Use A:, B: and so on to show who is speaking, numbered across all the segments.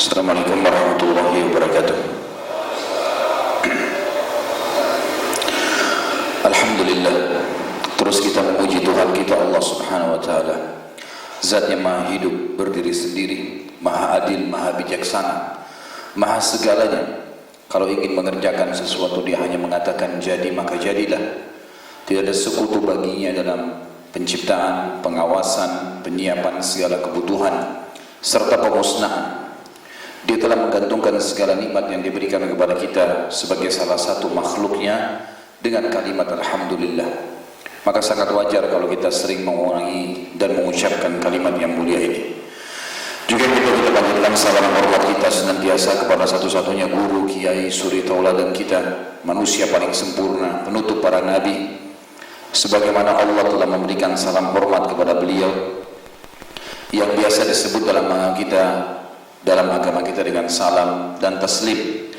A: Assalamualaikum warahmatullahi wabarakatuh. Alhamdulillah, terus kita memuji Tuhan kita Allah subhanahu wa ta'ala, Zat yang maha hidup, berdiri sendiri, maha adil, maha bijaksana, maha segalanya. Kalau ingin mengerjakan sesuatu dia hanya mengatakan jadi maka jadilah. Tidak ada sekutu baginya dalam penciptaan, pengawasan, penyiapan segala kebutuhan serta pemusnahan. Dia telah menggantungkan segala nikmat yang diberikan kepada kita sebagai salah satu makhluknya dengan kalimat Alhamdulillah. Maka sangat wajar kalau kita sering mengulangi dan mengucapkan kalimat yang mulia ini. Juga kita panjatkan salam hormat kita senantiasa kepada satu-satunya guru, kiai, suri tauladan kita, manusia paling sempurna, penutup para nabi. Sebagaimana Allah telah memberikan salam hormat kepada beliau yang biasa disebut dalam agama kita dengan salam dan taslim.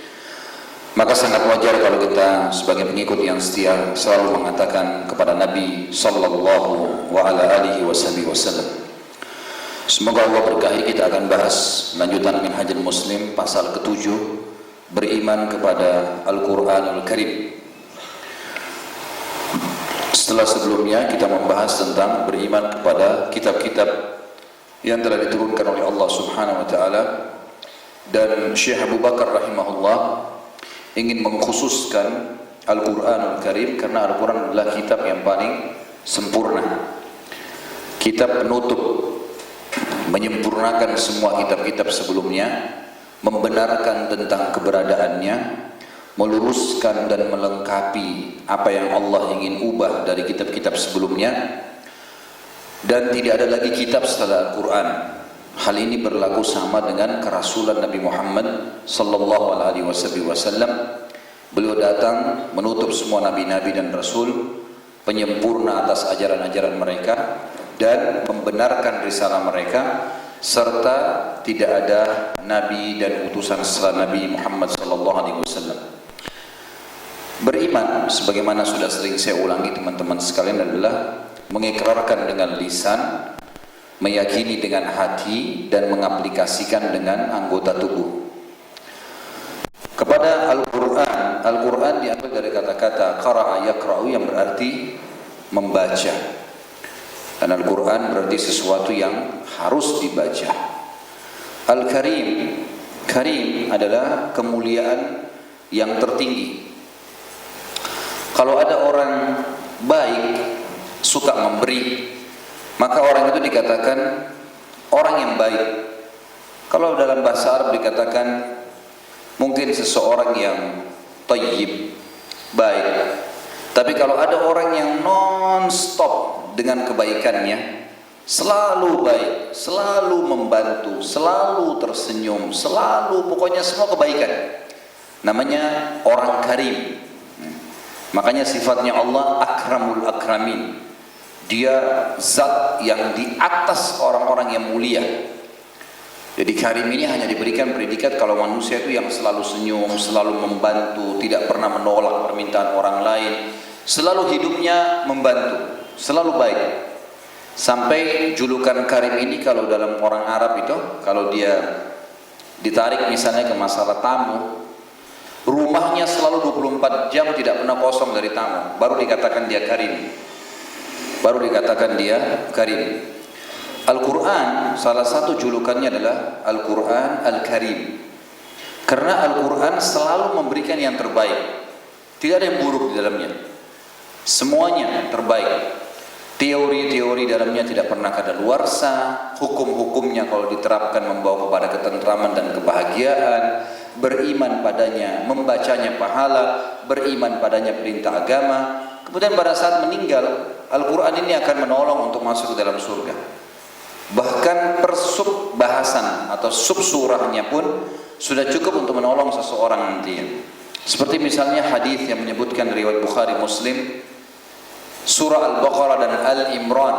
A: Maka sangat wajar kalau kita sebagai pengikut yang setia selalu mengatakan kepada Nabi sallallahu wasallam. Semoga Allah berkahi. Kita akan bahas lanjutan Minhajul Muslim pasal ke-7, beriman kepada Al-Quranul Karim. Setelah sebelumnya kita membahas tentang beriman kepada kitab-kitab yang telah diturunkan oleh Allah subhanahu wa ta'ala, dan Syekh Abu Bakar rahimahullah ingin mengkhususkan Al-Quranul Karim karena Al-Quran adalah kitab yang paling sempurna, kitab penutup, menyempurnakan semua kitab-kitab sebelumnya, membenarkan tentang keberadaannya, meluruskan dan melengkapi apa yang Allah ingin ubah dari kitab-kitab sebelumnya. Dan tidak ada lagi kitab setelah Al-Quran. Hal ini berlaku sama dengan kerasulan Nabi Muhammad sallallahu alaihi wasallam. Beliau datang menutup semua nabi-nabi dan rasul, penyempurna atas ajaran-ajaran mereka dan membenarkan risalah mereka, serta tidak ada nabi dan utusan setelah Nabi Muhammad sallallahu alaihi wasallam. Beriman, sebagaimana sudah sering saya ulangi teman-teman sekalian, adalah mengikrarkan dengan lisan, meyakini dengan hati, dan mengaplikasikan dengan anggota tubuh. Kepada Al-Quran, Al-Quran diambil dari kata-kata qara'a yaqra'u yang berarti membaca. Dan Al-Quran berarti sesuatu yang harus dibaca. Al-Karim, Karim adalah kemuliaan yang tertinggi. Kalau ada orang baik, suka memberi, maka orang itu dikatakan orang yang baik. Kalau dalam bahasa Arab dikatakan mungkin seseorang yang thayyib, baik. Tapi kalau ada orang yang non-stop dengan kebaikannya, selalu baik, selalu membantu, selalu tersenyum, selalu pokoknya semua kebaikan, namanya orang karim. Makanya sifatnya Allah akramul akramin. Dia zat yang di atas orang-orang yang mulia. Jadi karim ini hanya diberikan predikat kalau manusia itu yang selalu senyum, selalu membantu, tidak pernah menolak permintaan orang lain, selalu hidupnya membantu, selalu baik. Sampai julukan karim ini kalau dalam orang Arab itu, kalau dia ditarik misalnya ke masalah tamu, rumahnya selalu 24 jam tidak pernah kosong dari tamu, baru dikatakan dia karim. Baru dikatakan dia karim. Al-Quran salah satu julukannya adalah Al-Quran Al-Karim, karena Al-Quran selalu memberikan yang terbaik. Tidak ada yang buruk di dalamnya, semuanya terbaik. Teori-teori dalamnya tidak pernah kadaluarsa. Hukum-hukumnya kalau diterapkan membawa kepada ketentraman dan kebahagiaan. Beriman padanya, membacanya pahala. Beriman padanya perintah agama. Kemudian pada saat meninggal, Al-Quran ini akan menolong untuk masuk ke dalam surga. Bahkan persub bahasan atau sub surahnya pun sudah cukup untuk menolong seseorang nantinya. Seperti misalnya hadis yang menyebutkan riwayat Bukhari Muslim, surah Al-Baqarah dan Al-Imran,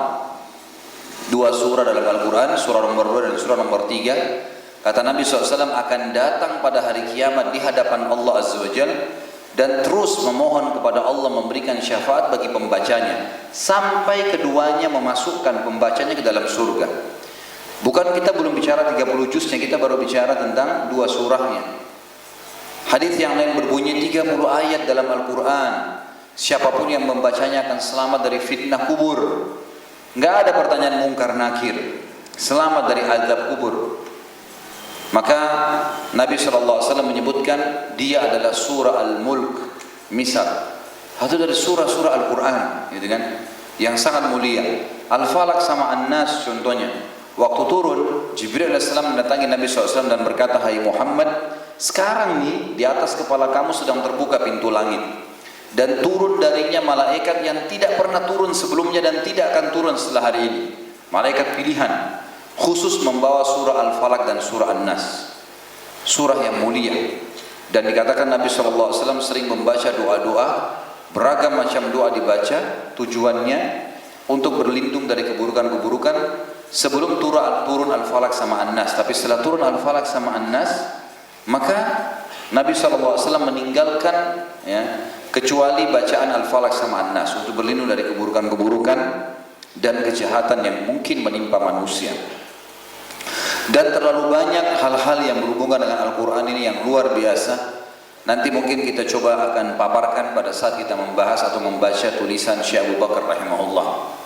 A: dua surah dalam Al-Quran, surah nomor 2 dan surah nomor 3. Kata Nabi SAW akan datang pada hari kiamat di hadapan Allah Azza wa Jalla dan terus memohon kepada Allah memberikan syafaat bagi pembacanya sampai keduanya memasukkan pembacanya ke dalam surga. Bukan kita belum bicara 30 juznya, kita baru bicara tentang 2 surahnya. Hadis yang lain berbunyi 30 ayat dalam Al-Quran. Siapapun yang membacanya akan selamat dari fitnah kubur. Nggak ada pertanyaan mungkar nakir. Selamat dari azab kubur. Maka Nabi SAW menyebutkan dia adalah surah Al-Mulk. Misal, itu dari surah-surah Al-Quran, gitu kan? Yang sangat mulia. Al-Falaq sama An-Nas contohnya. Waktu turun, Jibril AS mendatangi Nabi SAW dan berkata, "Hai Muhammad, sekarang nih di atas kepala kamu sedang terbuka pintu langit. Dan turun darinya malaikat yang tidak pernah turun sebelumnya dan tidak akan turun setelah hari ini. Malaikat pilihan, khusus membawa surah Al-Falaq dan surah An-Nas. Surah yang mulia. Dan dikatakan Nabi SAW sering membaca doa-doa, beragam macam doa dibaca, tujuannya untuk berlindung dari keburukan-keburukan sebelum turun Al-Falaq sama An-Nas. Tapi setelah turun Al-Falaq sama An-Nas, maka Nabi SAW meninggalkan kecuali bacaan Al-Falaq sama An-Nas untuk berlindung dari keburukan-keburukan dan kejahatan yang mungkin menimpa manusia. Dan terlalu banyak hal-hal yang berhubungan dengan Al-Quran ini yang luar biasa. Nanti mungkin kita coba akan paparkan pada saat kita membahas atau membaca tulisan Syekh Abu Bakar rahimahullah.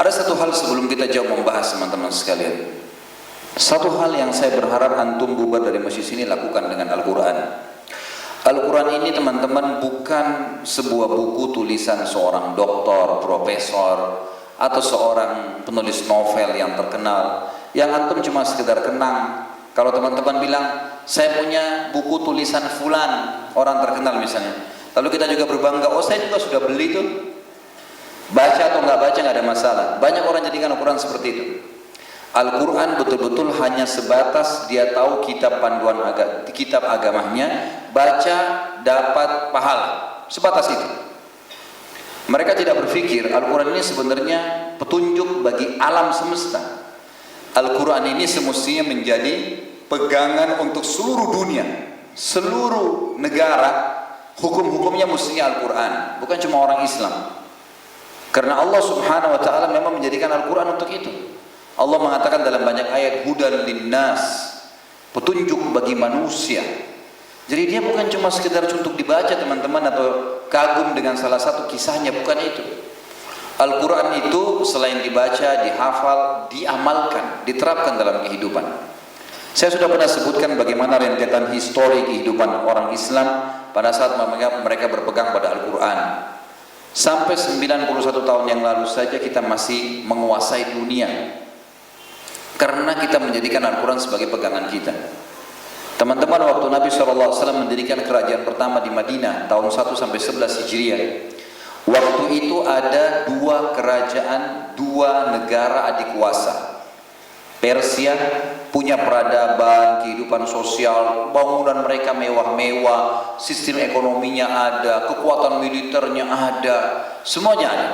A: Ada satu hal sebelum kita jauh membahas teman-teman sekalian. Satu hal yang saya berharap antum bubar dari masjid sini lakukan dengan Al-Quran. Al-Quran ini teman-teman bukan sebuah buku tulisan seorang doktor, profesor, atau seorang penulis novel yang terkenal, yang antum cuma sekedar kenang. Kalau teman-teman bilang, saya punya buku tulisan fulan, orang terkenal misalnya, lalu kita juga berbangga, oh saya juga sudah beli itu. Baca atau nggak baca nggak ada masalah. Banyak orang jadikan Al-Quran seperti itu. Al-Quran betul-betul hanya sebatas dia tahu kitab panduan kitab agamanya, baca dapat pahala, sebatas itu. Mereka tidak berpikir Al-Quran ini sebenarnya petunjuk bagi alam semesta. Al-Quran ini semestinya menjadi pegangan untuk seluruh dunia, seluruh negara. Hukum-hukumnya mestinya Al-Quran, bukan cuma orang Islam. Karena Allah Subhanahu wa taala memang menjadikan Al-Quran untuk itu. Allah mengatakan dalam banyak ayat, hudan linnas, petunjuk bagi manusia. Jadi dia bukan cuma sekedar untuk dibaca teman-teman atau kagum dengan salah satu kisahnya, bukan itu. Al-Quran itu selain dibaca, dihafal, diamalkan, diterapkan dalam kehidupan. Saya sudah pernah sebutkan bagaimana rentetan histori kehidupan orang Islam pada saat mereka berpegang pada Al-Quran. Sampai 91 tahun yang lalu saja kita masih menguasai dunia karena kita menjadikan Al-Quran sebagai pegangan kita. Teman-teman, waktu Nabi SAW mendirikan kerajaan pertama di Madinah tahun 1 sampai 11 Hijriah, waktu itu ada 2 kerajaan, 2 negara adik kuasa. Persia punya peradaban, kehidupan sosial, bangunan mereka mewah-mewah, sistem ekonominya ada, kekuatan militernya ada, semuanya ada.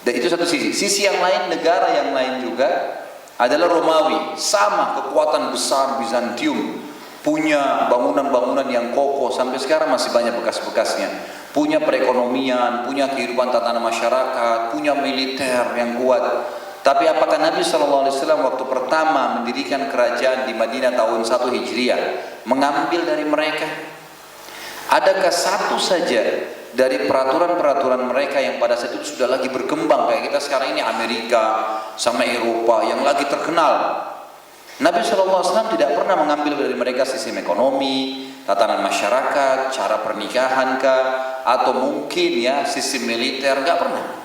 A: Dan itu satu sisi. Sisi yang lain, negara yang lain juga adalah Romawi, sama kekuatan besar Bizantium, punya bangunan-bangunan yang kokoh, sampai sekarang masih banyak bekas-bekasnya, punya perekonomian, punya kehidupan tatanan masyarakat, punya militer yang kuat. Tapi apakah Nabi SAW waktu pertama mendirikan kerajaan di Madinah tahun 1 Hijriah mengambil dari mereka? Adakah satu saja dari peraturan-peraturan mereka yang pada saat itu sudah lagi berkembang kayak kita sekarang ini, Amerika sama Eropa yang lagi terkenal? Nabi SAW tidak pernah mengambil dari mereka sistem ekonomi, tatanan masyarakat, cara pernikahan kah, atau mungkin ya sistem militer, nggak pernah.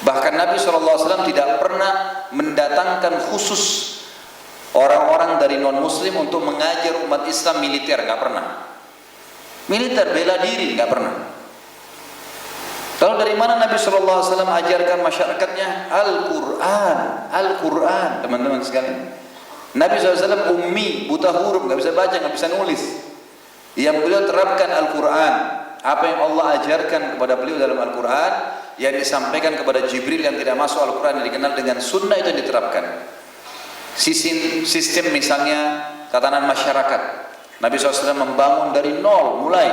A: Bahkan Nabi SAW tidak pernah mendatangkan khusus orang-orang dari non-muslim untuk mengajar umat Islam militer, nggak pernah. Militer bela diri, nggak pernah. Lalu dari mana Nabi SAW ajarkan masyarakatnya? Al-Quran, Al-Quran, teman-teman sekalian. Nabi SAW ummi, buta huruf, nggak bisa baca, nggak bisa nulis. Yang beliau terapkan Al-Quran, apa yang Allah ajarkan kepada beliau dalam Al-Quran, yang disampaikan kepada Jibril yang tidak masuk Al-Quran, yang dikenal dengan sunnah, itu yang diterapkan. Sistem misalnya tatanan masyarakat, Nabi SAW membangun dari nol, mulai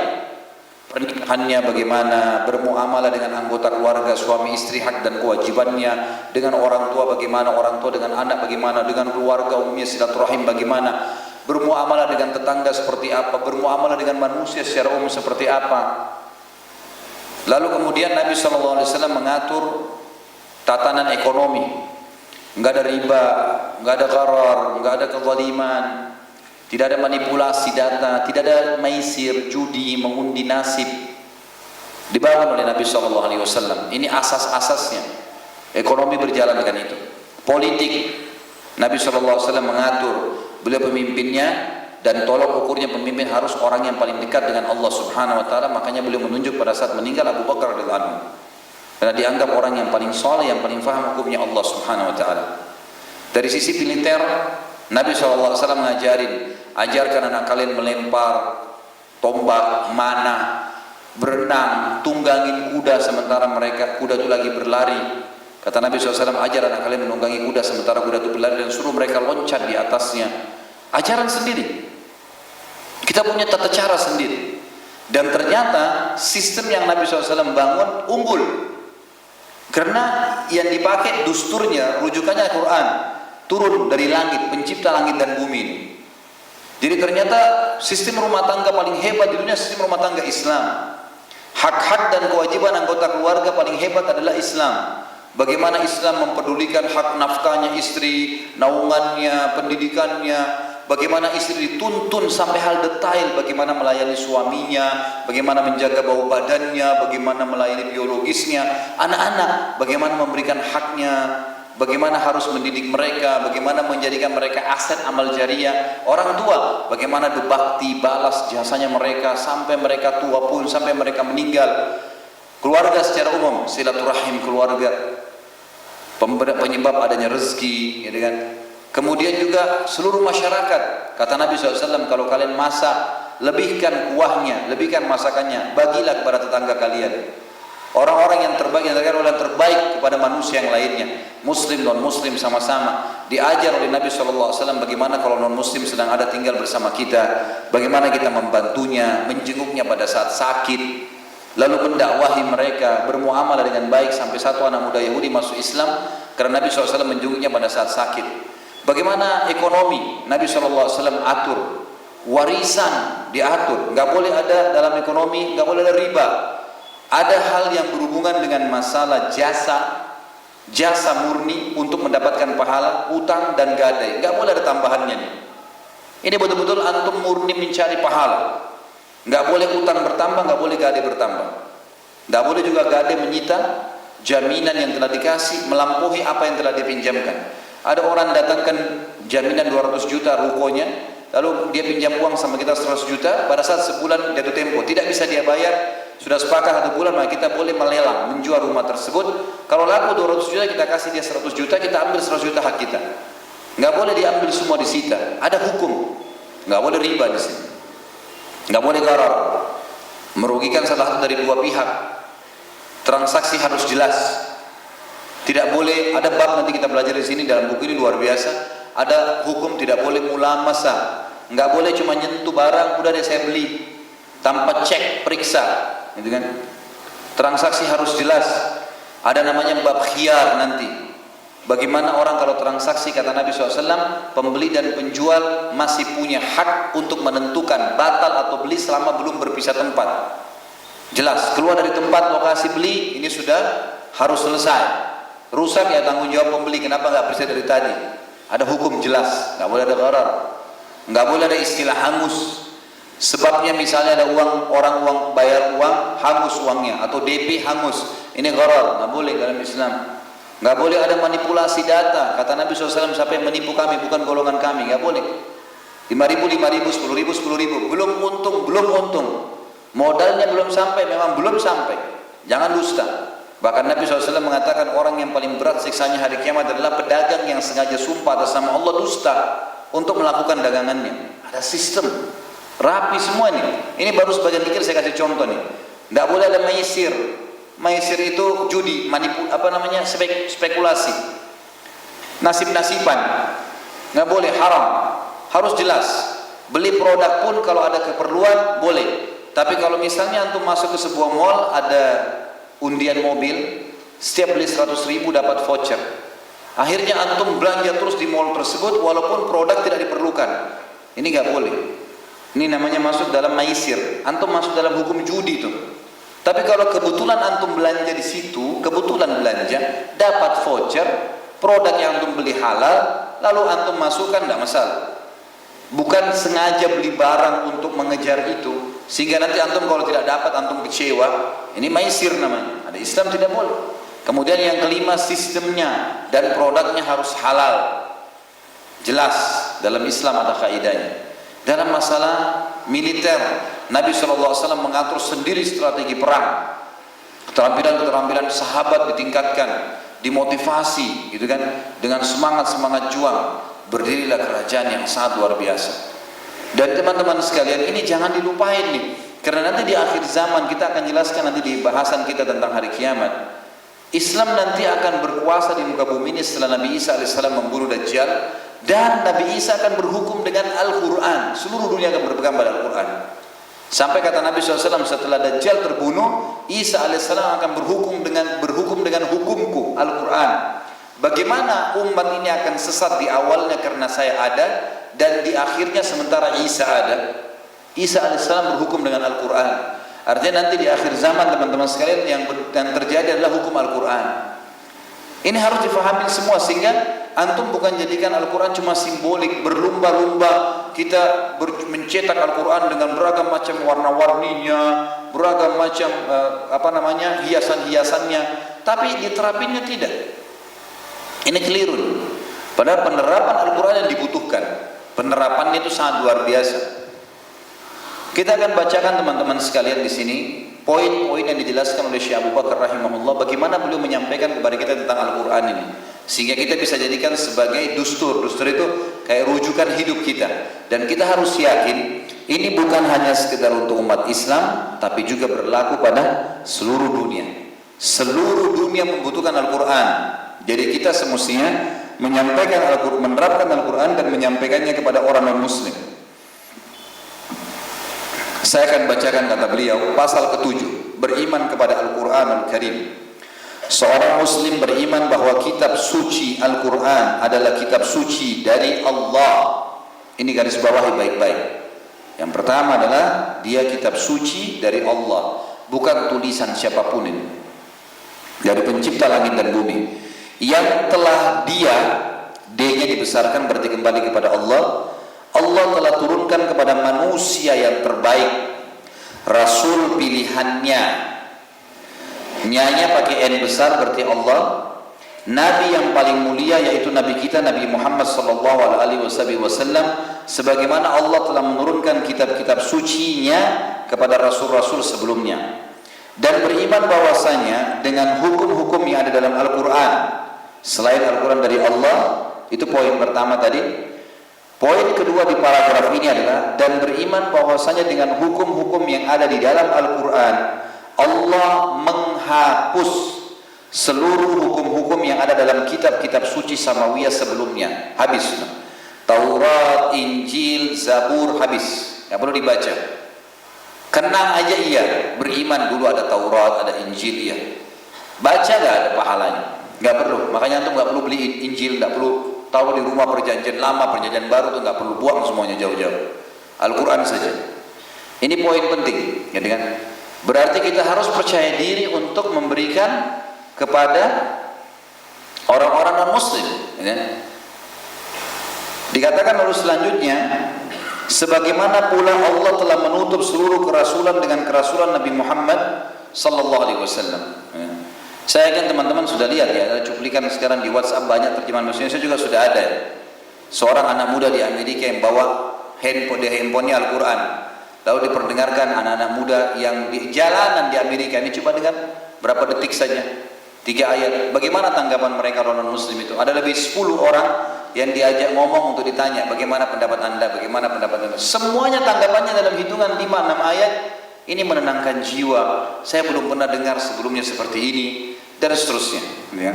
A: pernikahannya bagaimana, bermuamalah dengan anggota keluarga, suami istri, hak dan kewajibannya, dengan orang tua bagaimana, orang tua dengan anak bagaimana, dengan keluarga umumnya silaturahim bagaimana, bermuamalah dengan tetangga seperti apa, bermuamalah dengan manusia secara umum seperti apa. Lalu kemudian Nabi SAW mengatur tatanan ekonomi, nggak ada riba, nggak ada gharar, nggak ada kezaliman, tidak ada manipulasi data, tidak ada maisir, judi, mengundi nasib. Dibangun oleh Nabi SAW. Ini asas-asasnya. Ekonomi berjalan dengan itu. Politik, Nabi SAW mengatur, beliau pemimpinnya, dan tolok ukurnya pemimpin harus orang yang paling dekat dengan Allah Subhanahu Wa Taala. Makanya beliau menunjuk pada saat meninggal Abu Bakar radhiyallahu anhu, karena dianggap orang yang paling soleh, yang paling faham hukumnya Allah Subhanahu Wa Taala. Dari sisi militer, Nabi SAW mengajarin, ajarkan anak kalian melempar tombak, manah, berenang, tunggangin kuda sementara mereka kuda itu lagi berlari. Kata Nabi SAW, ajar anak kalian menunggangi kuda sementara kuda itu berlari, dan suruh mereka loncat di atasnya. Ajaran sendiri. Kita punya tata cara sendiri. Dan ternyata sistem yang Nabi SAW bangun unggul. Karena yang dipakai dusturnya, rujukannya Al-Quran, turun dari langit, pencipta langit dan bumi ini. Jadi ternyata sistem rumah tangga paling hebat di dunia sistem rumah tangga Islam. Hak-hak dan kewajiban anggota keluarga paling hebat adalah Islam. Bagaimana Islam mempedulikan hak nafkahnya istri, naungannya, pendidikannya. Bagaimana istri dituntun sampai hal detail, bagaimana melayani suaminya, bagaimana menjaga bau badannya, bagaimana melayani biologisnya, anak-anak, bagaimana memberikan haknya, bagaimana harus mendidik mereka, bagaimana menjadikan mereka aset amal jariah. Orang tua, bagaimana berbakti, balas jasanya mereka sampai mereka tua pun, sampai mereka meninggal. Keluarga secara umum, silaturahim keluarga, penyebab adanya rezeki, ya kan? Kemudian juga seluruh masyarakat. Kata Nabi SAW, kalau kalian masak, lebihkan kuahnya, lebihkan masakannya, bagilah kepada tetangga kalian. Orang-orang yang terbaik, yang terbaik kepada manusia yang lainnya, muslim, non-muslim sama-sama. Diajar oleh Nabi SAW bagaimana kalau non-muslim sedang ada tinggal bersama kita, bagaimana kita membantunya, menjenguknya pada saat sakit, lalu mendakwahi mereka, bermuamalah dengan baik sampai satu anak muda Yahudi masuk Islam karena Nabi SAW menjenguknya pada saat sakit. Bagaimana ekonomi, Nabi SAW atur, warisan diatur, nggak boleh ada dalam ekonomi, nggak boleh ada riba. Ada hal yang berhubungan dengan masalah jasa murni untuk mendapatkan pahala, utang dan gadai, nggak boleh ada tambahannya nih. Ini betul-betul antum murni mencari pahala. Nggak boleh utang bertambah, nggak boleh gadai bertambah, nggak boleh juga gadai menyita jaminan yang telah dikasih melampaui apa yang telah dipinjamkan. Ada orang datangkan jaminan 200 juta rukonya, lalu dia pinjam uang sama kita 100 juta, pada saat sebulan jatuh tempo tidak bisa dia bayar, sudah sepakat 1 bulan, maka kita boleh melelang, menjual rumah tersebut. Kalau laku 200 juta, kita kasih dia 100 juta, kita ambil 100 juta hak kita. Nggak boleh diambil semua disita, ada hukum. Nggak boleh riba di sini, nggak boleh gharar, merugikan salah satu dari dua pihak. Transaksi harus jelas. Tidak boleh, ada bab nanti kita belajar di sini dalam buku ini luar biasa. Ada hukum tidak boleh mulamasa, nggak boleh cuma nyentuh barang udah deh saya beli tanpa cek periksa, gitu kan? Transaksi harus jelas. Ada namanya bab khiyar nanti. Bagaimana orang kalau transaksi, kata Nabi SAW, pembeli dan penjual masih punya hak untuk menentukan batal atau beli selama belum berpisah tempat. Jelas, keluar dari tempat lokasi beli ini sudah harus selesai. Rusak ya tanggung jawab pembeli, kenapa nggak bersih dari tadi? Ada hukum jelas, nggak boleh ada gharar, nggak boleh ada istilah hangus. Sebabnya misalnya ada orang bayar uang hangus uangnya, atau DP hangus, ini gharar, nggak boleh dalam Islam. Nggak boleh ada manipulasi data. Kata Nabi SAW, siapa yang menipu kami bukan golongan kami, nggak boleh. 5.000, 10.000, 10.000, belum untung, modalnya belum sampai, memang belum sampai, jangan dusta. Bahkan Nabi SAW mengatakan orang yang paling berat siksanya hari kiamat adalah pedagang yang sengaja sumpah atas nama Allah dusta untuk melakukan dagangannya. Ada sistem, rapi semua nih. Ini baru sebagian dikit, saya kasih contoh nih. Tidak boleh ada maisir. Maisir itu judi, spekulasi, nasib-nasiban. Nggak boleh, haram. Harus jelas. Beli produk pun kalau ada keperluan boleh, Tapi kalau misalnya antum masuk ke sebuah mall, ada undian mobil, setiap beli 100.000 dapat voucher. Akhirnya antum belanja terus di mall tersebut walaupun produk tidak diperlukan. Ini nggak boleh. Ini namanya masuk dalam maisir. Antum masuk dalam hukum judi itu. Tapi kalau kebetulan antum belanja di situ, kebetulan belanja, dapat voucher, produk yang antum beli halal, lalu antum masukkan, tidak masalah. Bukan sengaja beli barang untuk mengejar itu, sehingga nanti antum kalau tidak dapat antum kecewa. Ini maisir namanya. Ada Islam tidak boleh. Kemudian yang kelima, sistemnya dan produknya harus halal. Jelas dalam Islam ada kaidahnya. Dalam masalah militer, Nabi SAW mengatur sendiri strategi perang. Keterampilan-keterampilan sahabat ditingkatkan, dimotivasi, gitu kan, dengan semangat-semangat juang. Berdirilah kerajaan yang sangat luar biasa. Dan teman-teman sekalian, ini jangan dilupain nih, karena nanti di akhir zaman kita akan jelaskan nanti di bahasan kita tentang hari kiamat. Islam nanti akan berkuasa di muka bumi ini setelah Nabi Isa AS membunuh Dajjal, dan Nabi Isa akan berhukum dengan Al-Quran. Seluruh dunia akan berpegang pada Al-Quran. Sampai kata Nabi SAW, setelah Dajjal terbunuh, Isa AS akan berhukum dengan hukumku, Al-Quran. Bagaimana umat ini akan sesat di awalnya karena saya ada, dan di akhirnya sementara Isa ada. Isa AS berhukum dengan Al-Quran. Artinya nanti di akhir zaman teman-teman sekalian yang terjadi adalah hukum Al-Quran. Ini harus difahami semua, sehingga antum bukan jadikan Al-Quran cuma simbolik, berlumba-lumba kita mencetak Al-Quran dengan beragam macam warna-warninya, beragam macam hiasan-hiasannya, tapi diterapinnya tidak. Ini keliru. Padahal penerapan Al-Quran yang dibutuhkan, penerapannya itu sangat luar biasa. Kita akan bacakan teman-teman sekalian di sini poin-poin yang dijelaskan oleh Syekh Abu Bakar rahimahullah, bagaimana beliau menyampaikan kepada kita tentang Al-Quran ini, sehingga kita bisa jadikan sebagai dustur. Dustur itu kayak rujukan hidup kita, dan kita harus yakin ini bukan hanya sekedar untuk umat Islam, tapi juga berlaku pada seluruh dunia. Seluruh dunia membutuhkan Al-Quran. Jadi kita semestinya menyampaikan Al-Quran, menerapkan Al-Quran dan menyampaikannya kepada orang non-Muslim. Saya akan bacakan kata beliau, pasal ke-7, beriman kepada Al-Quran Al-Karim. Seorang muslim beriman bahwa kitab suci Al-Quran adalah kitab suci dari Allah. Ini garis bawahi baik-baik. Yang pertama adalah dia kitab suci dari Allah, bukan tulisan siapapun ini, dari pencipta langit dan bumi, yang telah dia, D-nya dibesarkan berarti kembali kepada Allah. Allah telah turunkan kepada manusia yang terbaik Rasul pilihannya, nyanya pakai N besar berarti Allah, Nabi yang paling mulia yaitu Nabi kita Nabi Muhammad SAW, sebagaimana Allah telah menurunkan kitab-kitab sucinya kepada Rasul-Rasul sebelumnya, dan beriman bahwasanya dengan hukum-hukum yang ada dalam Al-Quran selain Al-Quran dari Allah. Itu poin pertama tadi. Poin kedua di paragraf ini adalah dan beriman bahwasanya dengan hukum-hukum yang ada di dalam Al-Quran, Allah menghapus seluruh hukum-hukum yang ada dalam kitab-kitab suci samawiyah sebelumnya. Habis. Taurat, Injil, Zabur, habis. Nggak perlu dibaca. Kenang aja iya, beriman dulu ada Taurat, ada Injil iya. Baca nggak ada pahalanya. Nggak perlu. Makanya antum nggak perlu beli Injil, nggak perlu taruh di rumah perjanjian lama, perjanjian baru, itu nggak perlu, buang semuanya jauh-jauh. Al-Quran saja. Ini poin penting, ya kan? Berarti kita harus percaya diri untuk memberikan kepada orang-orang non-Muslim. Ya kan? Dikatakan lalu selanjutnya, sebagaimana pula Allah telah menutup seluruh kerasulan dengan kerasulan Nabi Muhammad sallallahu alaihi wasallam. Ya. Saya yakin teman-teman sudah lihat ya, ada cuplikan sekarang di WhatsApp banyak terjemahan bahasa Indonesia juga sudah ada. Seorang anak muda di Amerika yang bawa handphonenya Al-Quran, lalu diperdengarkan anak-anak muda yang di jalanan di Amerika ini, coba dengar berapa detik saja, 3 ayat. Bagaimana tanggapan mereka orang Muslim itu? Ada lebih 10 orang yang diajak ngomong untuk ditanya, bagaimana pendapat anda, bagaimana pendapat anda. Semuanya tanggapannya dalam hitungan 5-6 ayat. Ini menenangkan jiwa. Saya belum pernah dengar sebelumnya seperti ini. Dan seterusnya, ya.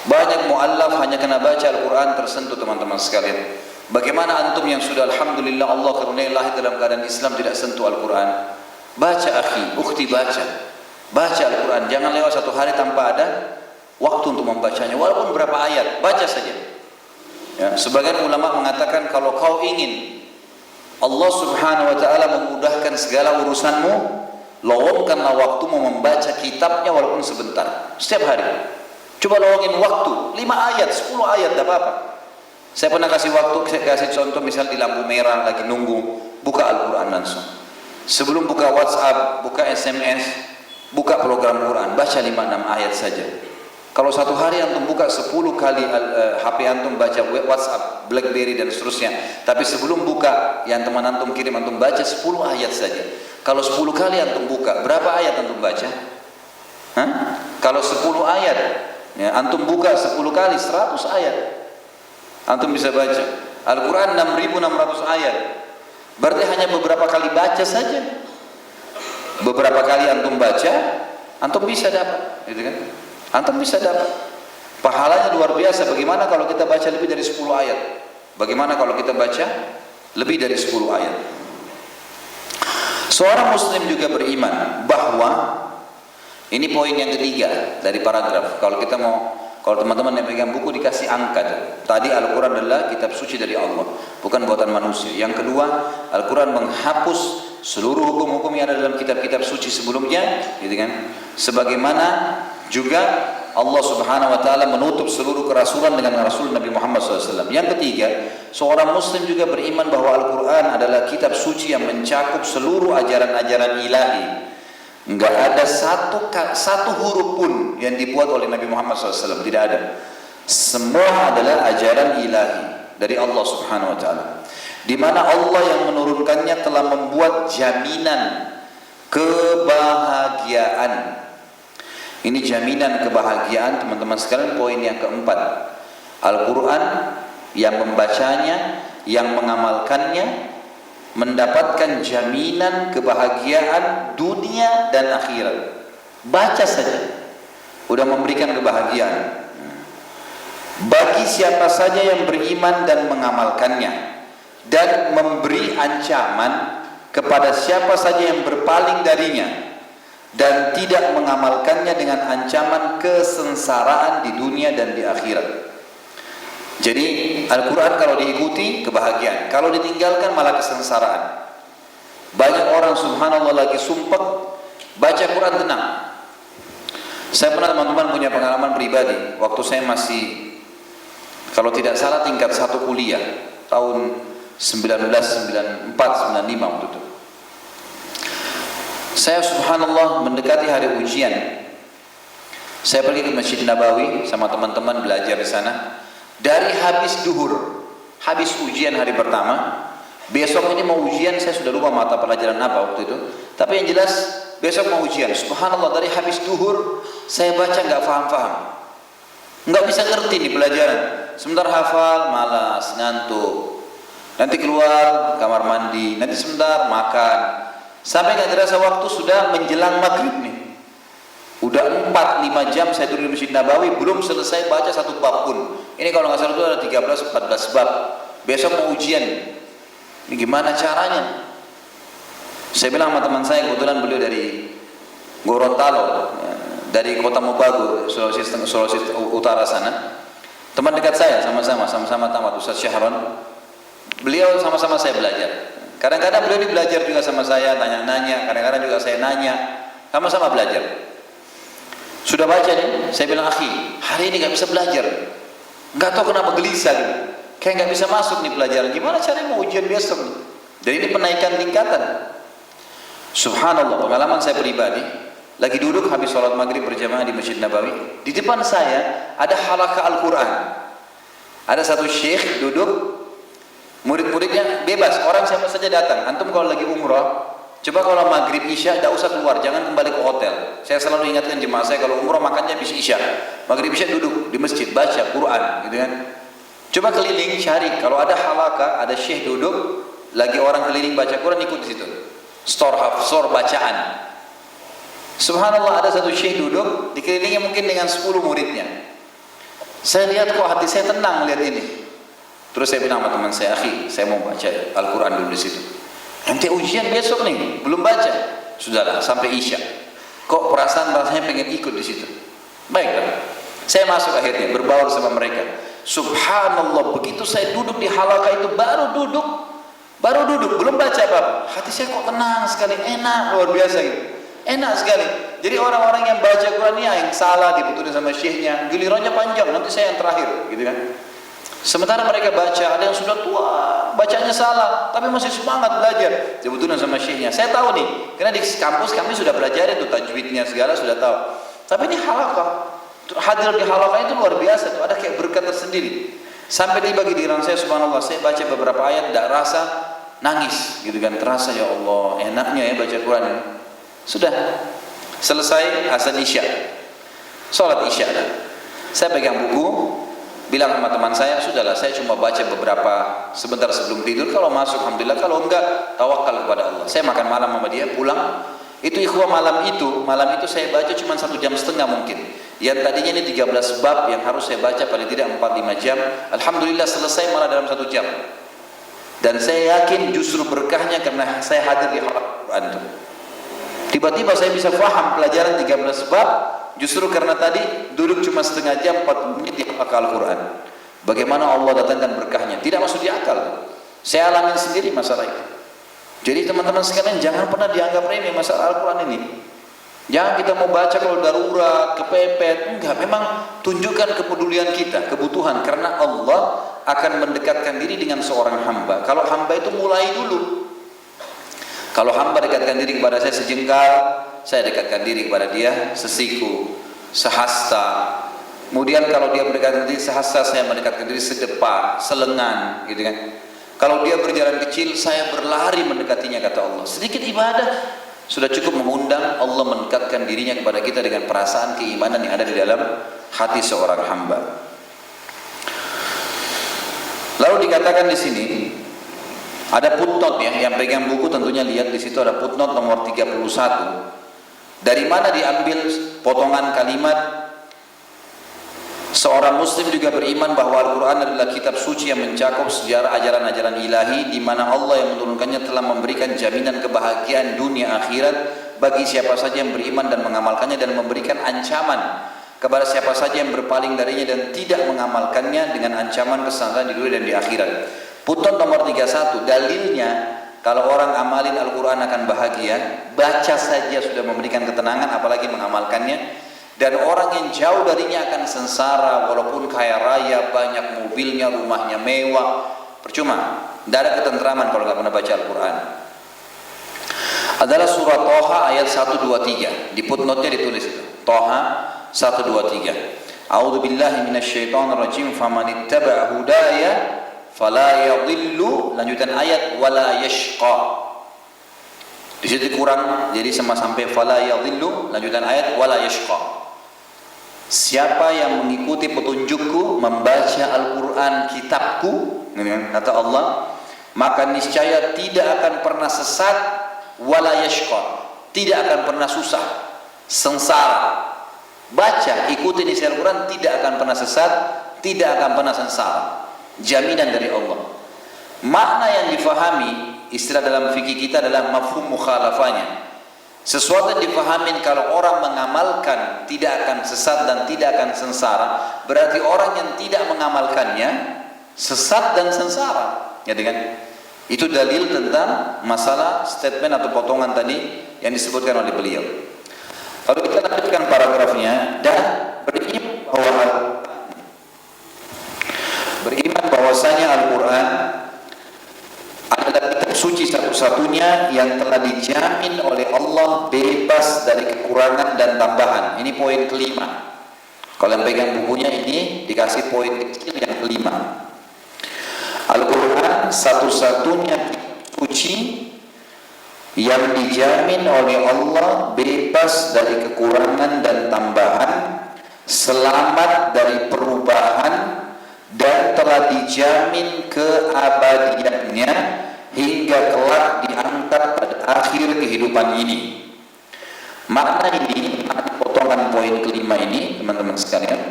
A: Banyak mu'allaf hanya kena baca Al-Quran tersentuh teman-teman sekalian. Bagaimana antum yang sudah alhamdulillah Allah karuniai lahir dalam keadaan Islam tidak sentuh Al-Quran? Baca akhi, ukhti, baca Al-Quran. Jangan lewat satu hari tanpa ada waktu untuk membacanya, walaupun berapa ayat, baca saja. Ya, sebagian ulama mengatakan kalau kau ingin Allah Subhanahu wa ta'ala memudahkan segala urusanmu, lowongkanlah waktumu membaca kitabnya walaupun sebentar, setiap hari. Coba lowongin waktu, 5 ayat, 10 ayat, tidak apa-apa. Saya pernah kasih waktu, saya kasih contoh, misal di lampu merah lagi nunggu, buka Al-Quran langsung. Sebelum buka WhatsApp, buka SMS, buka program Quran, baca 5-6 ayat saja. Kalau satu hari antum buka 10 kali HP antum baca WhatsApp, BlackBerry dan seterusnya, tapi sebelum buka yang teman antum kirim, antum baca 10 ayat saja. Kalau 10 kali antum buka, berapa ayat antum baca? Hah? Kalau 10 ayat, ya, antum buka 10 kali, 100 ayat antum bisa baca. Al-Quran 6.600 ayat, berarti hanya beberapa kali baca saja. Beberapa kali antum baca, antum bisa dapat, gitu kan? Antum bisa dapat pahalanya luar biasa. Bagaimana kalau kita baca lebih dari 10 ayat? Bagaimana kalau kita baca lebih dari 10 ayat? Seorang muslim juga beriman bahwa, ini poin yang ketiga dari paragraf. Kalau teman-teman yang pegang buku dikasih angka. Tadi Al-Quran adalah kitab suci dari Allah, bukan buatan manusia. Yang kedua, Al-Quran menghapus seluruh hukum-hukum yang ada dalam kitab-kitab suci sebelumnya, gitu kan? Sebagaimana juga Allah Subhanahu wa ta'ala menutup seluruh kerasulan dengan Rasul Nabi Muhammad SAW. Yang ketiga, seorang muslim juga beriman bahwa Al-Quran adalah kitab suci yang mencakup seluruh ajaran-ajaran ilahi. Enggak ada satu huruf pun yang dibuat oleh Nabi Muhammad SAW, tidak ada. Semua adalah ajaran ilahi dari Allah Subhanahu wa ta'ala, di mana Allah yang menurunkannya telah membuat jaminan kebahagiaan. Ini jaminan kebahagiaan, teman-teman sekalian, poin yang keempat. Al-Quran yang membacanya, yang mengamalkannya, mendapatkan jaminan kebahagiaan dunia dan akhirat. Baca saja, udah memberikan kebahagiaan bagi siapa saja yang beriman dan mengamalkannya, dan memberi ancaman kepada siapa saja yang berpaling darinya dan tidak mengamalkannya dengan ancaman kesengsaraan di dunia dan di akhirat. Jadi Al-Quran kalau diikuti kebahagiaan, kalau ditinggalkan malah kesengsaraan. Banyak orang subhanallah lagi sumpah baca Quran tenang. Saya pernah, teman-teman, punya pengalaman pribadi. Waktu saya masih, kalau tidak salah, tingkat 1 kuliah tahun 1994-95 waktu itu. Saya subhanallah mendekati hari ujian, saya pergi ke Masjid Nabawi sama teman-teman belajar di sana. Dari habis duhur, habis ujian hari pertama, besok ini mau ujian, saya sudah lupa mata pelajaran apa waktu itu, tapi yang jelas besok mau ujian. Subhanallah, dari habis duhur saya baca nggak paham-paham, nggak bisa ngerti nih pelajaran. Sebentar hafal, malas, ngantuk, nanti keluar kamar mandi, nanti sebentar makan, sampai nggak terasa waktu sudah menjelang maghrib nih. Udah 4-5 jam saya duduk di Masjid Nabawi, belum selesai baca satu bab pun. Ini kalau nggak salah itu ada 13-14 bab. Besok mau ujian, ini gimana caranya? Saya bilang sama teman saya, kebetulan beliau dari Gorontalo, dari Kota Mobagu, Sulawesi Utara sana. Teman dekat saya, sama-sama tamat, Ustaz Syahron. Beliau sama-sama saya belajar. Kadang-kadang beliau ini belajar juga sama saya, nanya-nanya. Kadang-kadang juga saya nanya, sama-sama belajar. Sudah baca nih, saya bilang, akhi, hari ini nggak bisa belajar, nggak tahu kenapa gelisah gitu, kayak nggak bisa masuk nih pelajaran. Gimana caranya mau ujian besok nih? Dan ini penaikan tingkatan. Subhanallah, pengalaman saya pribadi, lagi duduk habis sholat maghrib berjamaah di Masjid Nabawi, di depan saya ada halaqah Al-Quran. Ada satu syekh duduk, murid-muridnya bebas, orang siapa saja datang. Antum kalau lagi umrah, coba kalau maghrib isya tidak usah keluar, jangan kembali ke hotel. Saya selalu ingatkan jemaah saya, kalau umrah makannya habis isya, maghrib isya duduk di masjid baca Quran, gitu kan. Coba keliling cari, kalau ada halaqah, ada syekh duduk, lagi orang keliling baca Quran, ikut di situ. Store bacaan. Subhanallah, ada satu syekh duduk, dikelilingi mungkin dengan 10 muridnya. Saya lihat kok hati saya tenang lihat ini. Terus saya bilang sama teman saya, akhi, saya mau baca Al-Quran dulu di situ. Nanti ujian besok nih, belum baca. sudahlah sampai Isya. Kok rasanya pengen ikut di situ. Baiklah. Saya masuk akhirnya berbaur sama mereka. Subhanallah, begitu saya duduk di halaqah itu baru duduk, belum baca apa-apa. Hati saya kok tenang sekali, enak, luar biasa gitu. Enak sekali. Jadi orang-orang yang baca Quran yang salah diputusin sama syekhnya, gilirannya panjang, nanti saya yang terakhir, gitu kan. Sementara mereka baca, ada yang sudah tua, bacanya salah, tapi masih semangat belajar, diputusin sama syekhnya. Saya tahu nih, karena di kampus kami sudah belajar itu tajwidnya segala sudah tahu. Tapi ini halaqah, hadir di halaqah itu luar biasa, tuh ada kayak berkat tersendiri. Sampai tiba giliran saya, subhanallah, saya baca beberapa ayat, tidak rasa nangis, gitu kan, terasa ya Allah, enaknya ya baca Quran ini. Sudah selesai azan Isya, sholat Isya. Saya pegang buku, bilang sama teman saya, sudahlah saya cuma baca beberapa sebentar sebelum tidur, kalau masuk alhamdulillah, kalau enggak tawakal kepada Allah. Saya makan malam sama dia, pulang. Itu ikhwah malam itu saya baca cuma 1,5 jam mungkin. Yang tadinya ini 13 bab yang harus saya baca paling tidak 4-5 jam, alhamdulillah selesai malah dalam 1 jam. Dan saya yakin justru berkahnya karena saya hadir di Al-Quran itu. Tiba-tiba saya bisa faham pelajaran 13 bab justru karena tadi duduk cuma setengah jam 40 menit di Al-Quran. Bagaimana Allah datangkan berkahnya, tidak masuk di akal. Saya alami sendiri masalah itu. Jadi teman-teman sekalian, jangan pernah dianggap remeh masalah Al-Quran ini. Jangan kita mau baca kalau darurat, kepepet, enggak. Memang tunjukkan kepedulian kita, kebutuhan, karena Allah akan mendekatkan diri dengan seorang hamba. Kalau hamba itu mulai dulu. Kalau hamba dekatkan diri kepada saya sejengkal, saya dekatkan diri kepada dia sesiku, sehasta. Kemudian kalau dia mendekatkan diri sehasta, saya mendekatkan diri sedepa, selengan, gitu kan. Kalau dia berjalan kecil, saya berlari mendekatinya, kata Allah. Sedikit ibadah sudah cukup mengundang Allah mendekatkan dirinya kepada kita dengan perasaan keimanan yang ada di dalam hati seorang hamba. Lalu dikatakan di sini ada footnote ya, yang pegang buku tentunya lihat di situ ada footnote nomor 31. Dari mana diambil potongan kalimat seorang muslim juga beriman bahwa Al-Quran adalah kitab suci yang mencakup sejarah ajaran-ajaran ilahi di mana Allah yang menurunkannya telah memberikan jaminan kebahagiaan dunia akhirat bagi siapa saja yang beriman dan mengamalkannya, dan memberikan ancaman kepada siapa saja yang berpaling darinya dan tidak mengamalkannya dengan ancaman kesengsaraan di dunia dan di akhirat. Footnote nomor 31, dalilnya kalau orang amalin Al-Quran akan bahagia, baca saja sudah memberikan ketenangan apalagi mengamalkannya. Dan orang yang jauh darinya akan sengsara walaupun kaya raya, banyak mobilnya, rumahnya mewah, percuma, tidak ada ketentraman kalau nggak pernah baca Al-Quran. Adalah surah Toha ayat 123, di footnote-nya ditulis itu, Toha 123. A'udzu billahi minasyaitonir rajim, faman ittaba'a hudaya fala yadhillu, lanjutan ayat wala yashqa. Di situ kurang, jadi sampai fala yadhillu, lanjutan ayat wala yashqa. Siapa yang mengikuti petunjukku, membaca Al-Quran kitabku, kata Allah, maka niscaya tidak akan pernah sesat, wala yashqa, tidak akan pernah susah, sengsara. Baca, ikuti isi Al-Quran, tidak akan pernah sesat, tidak akan pernah sengsara. Jaminan dari Allah. Makna yang difahami, istilah dalam fikih kita adalah mafhum mukhalafahnya. Sesuatu yang difahamin kalau orang mengamalkan tidak akan sesat dan tidak akan sengsara, berarti orang yang tidak mengamalkannya sesat dan sengsara. Ya dengan itu dalil tentang masalah statement atau potongan tadi yang disebutkan oleh beliau. Kalau kita lanjutkan paragrafnya, dan beriman bahwasanya Al-Quran adalah kitab suci satu-satunya yang telah dijamin oleh Allah bebas dari kekurangan dan tambahan. Ini poin kelima. Kalau yang pegang bukunya ini dikasih poin kecil yang kelima. Al-Quran satu-satunya kitab suci yang dijamin oleh Allah bebas dari kekurangan dan tambahan, selamat dari perubahan, dan telah dijamin keabadiannya hingga kelak diangkat pada akhir kehidupan ini. Makna ini, potongan poin kelima ini, teman-teman sekalian,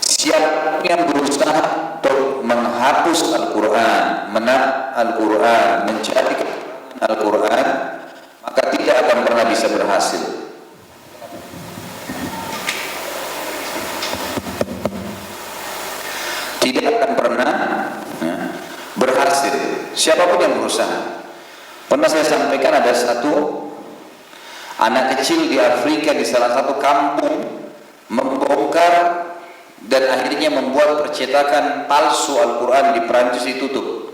A: siapa yang berusaha untuk menghapus Al-Quran, menang Al-Quran, mencari Al-Quran, maka bisa berhasil. Tidak akan pernah berhasil siapapun yang berusaha. Pernah saya sampaikan ada satu anak kecil di Afrika di salah satu kampung membongkar dan akhirnya membuat percetakan palsu Al-Quran di Perancis ditutup.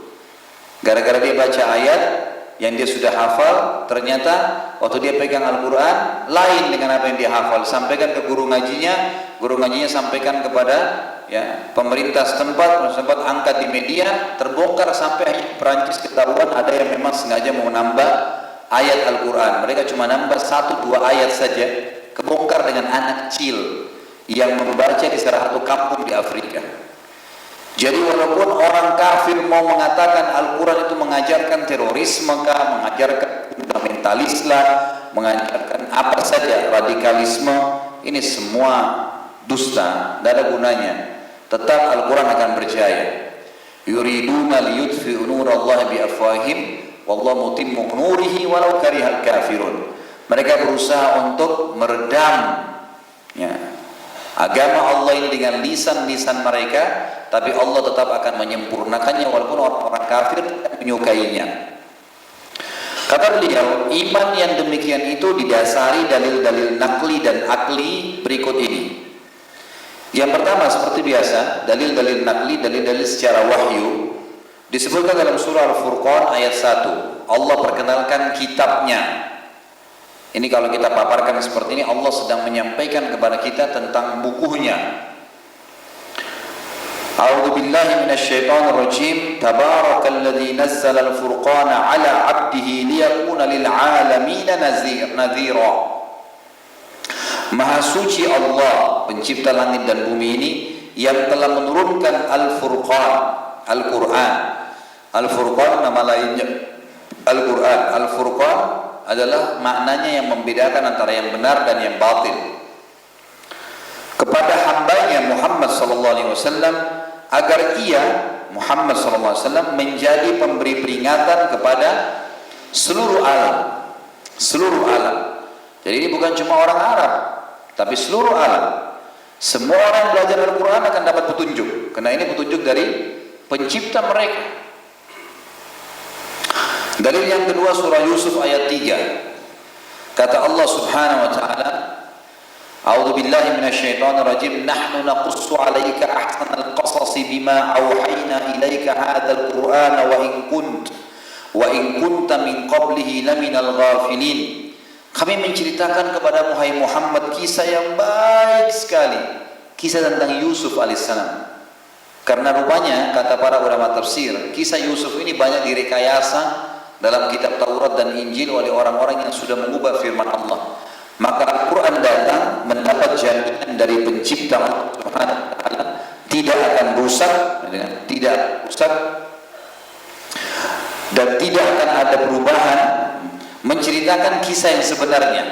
A: Gara-gara dia baca ayat yang dia sudah hafal, ternyata waktu dia pegang Al-Quran lain dengan apa yang dia hafal. Sampaikan ke guru ngajinya sampaikan kepada pemerintah setempat angkat di media, terbongkar sampai Perancis ketahuan ada yang memang sengaja mau nambah ayat Al-Quran. Mereka cuma nambah 1-2 ayat saja, kebongkar dengan anak kecil yang membaca di salah satu kampung di Afrika. Jadi walaupun orang kafir mau mengatakan Al-Quran itu mengajarkan terorisme kah, mengajarkan fundamentalisme, mengajarkan apa saja, radikalisme, ini semua dusta, tidak ada gunanya. Tetap Al-Quran akan berjaya. Yuriduna liyutfi'u nurallahi biafwahim wallahu mutimmu nurihi walau karihal kafirun. Mereka berusaha untuk meredam agama Allah ini dengan lisan-lisan mereka, tapi Allah tetap akan menyempurnakannya walaupun orang-orang kafir tidak menyukainya. Kata beliau, iman yang demikian itu didasari dalil-dalil nakli dan akli berikut ini. Yang pertama seperti biasa, dalil-dalil nakli, dalil-dalil secara wahyu. Disebutkan dalam surah Al-Furqan ayat 1, Allah perkenalkan kitabnya. Ini kalau kita paparkan seperti ini, Allah sedang menyampaikan kepada kita tentang bukunya. A'udzu billahi minasyaitonir rajim. Tabarakalladzi nazzala al-furqana 'ala 'abdihi liyakuna lil 'alamin nadhira. Maha suci Allah, pencipta langit dan bumi ini, yang telah menurunkan Al-Furqan, Al-Quran. Al-Furqan nama lainnya Al-Quran. Al-Furqan adalah maknanya yang membedakan antara yang benar dan yang batil. Kepada hambanya Muhammad SAW, agar ia Muhammad SAW menjadi pemberi peringatan kepada seluruh alam. Seluruh alam. Jadi ini bukan cuma orang Arab, tapi seluruh alam. Semua orang yang belajar Al-Quran akan dapat petunjuk, karena ini petunjuk dari pencipta mereka. Dalil yang kedua surah Yusuf ayat 3. Kata Allah Subhanahu wa taala, A'udzu billahi minasyaitonir rajim. Nahnu naqussu 'alaika ahsanal qasasi bima auhayna ilaika hadzal qur'ana wa in kunta min qablihi laminal ghafilin. Kami menceritakan kepada Muhammad kisah yang baik sekali, kisah tentang Yusuf alaihissalam. Karena rupanya kata para ulama tafsir, kisah Yusuf ini banyak direkayasa dalam kitab Taurat dan Injil oleh orang-orang yang sudah mengubah firman Allah. Maka Al-Quran datang mendapat jaminan dari pencipta Allah Subhanahu wa ta'ala, tidak akan rusak, dan tidak akan ada perubahan, menceritakan kisah yang sebenarnya.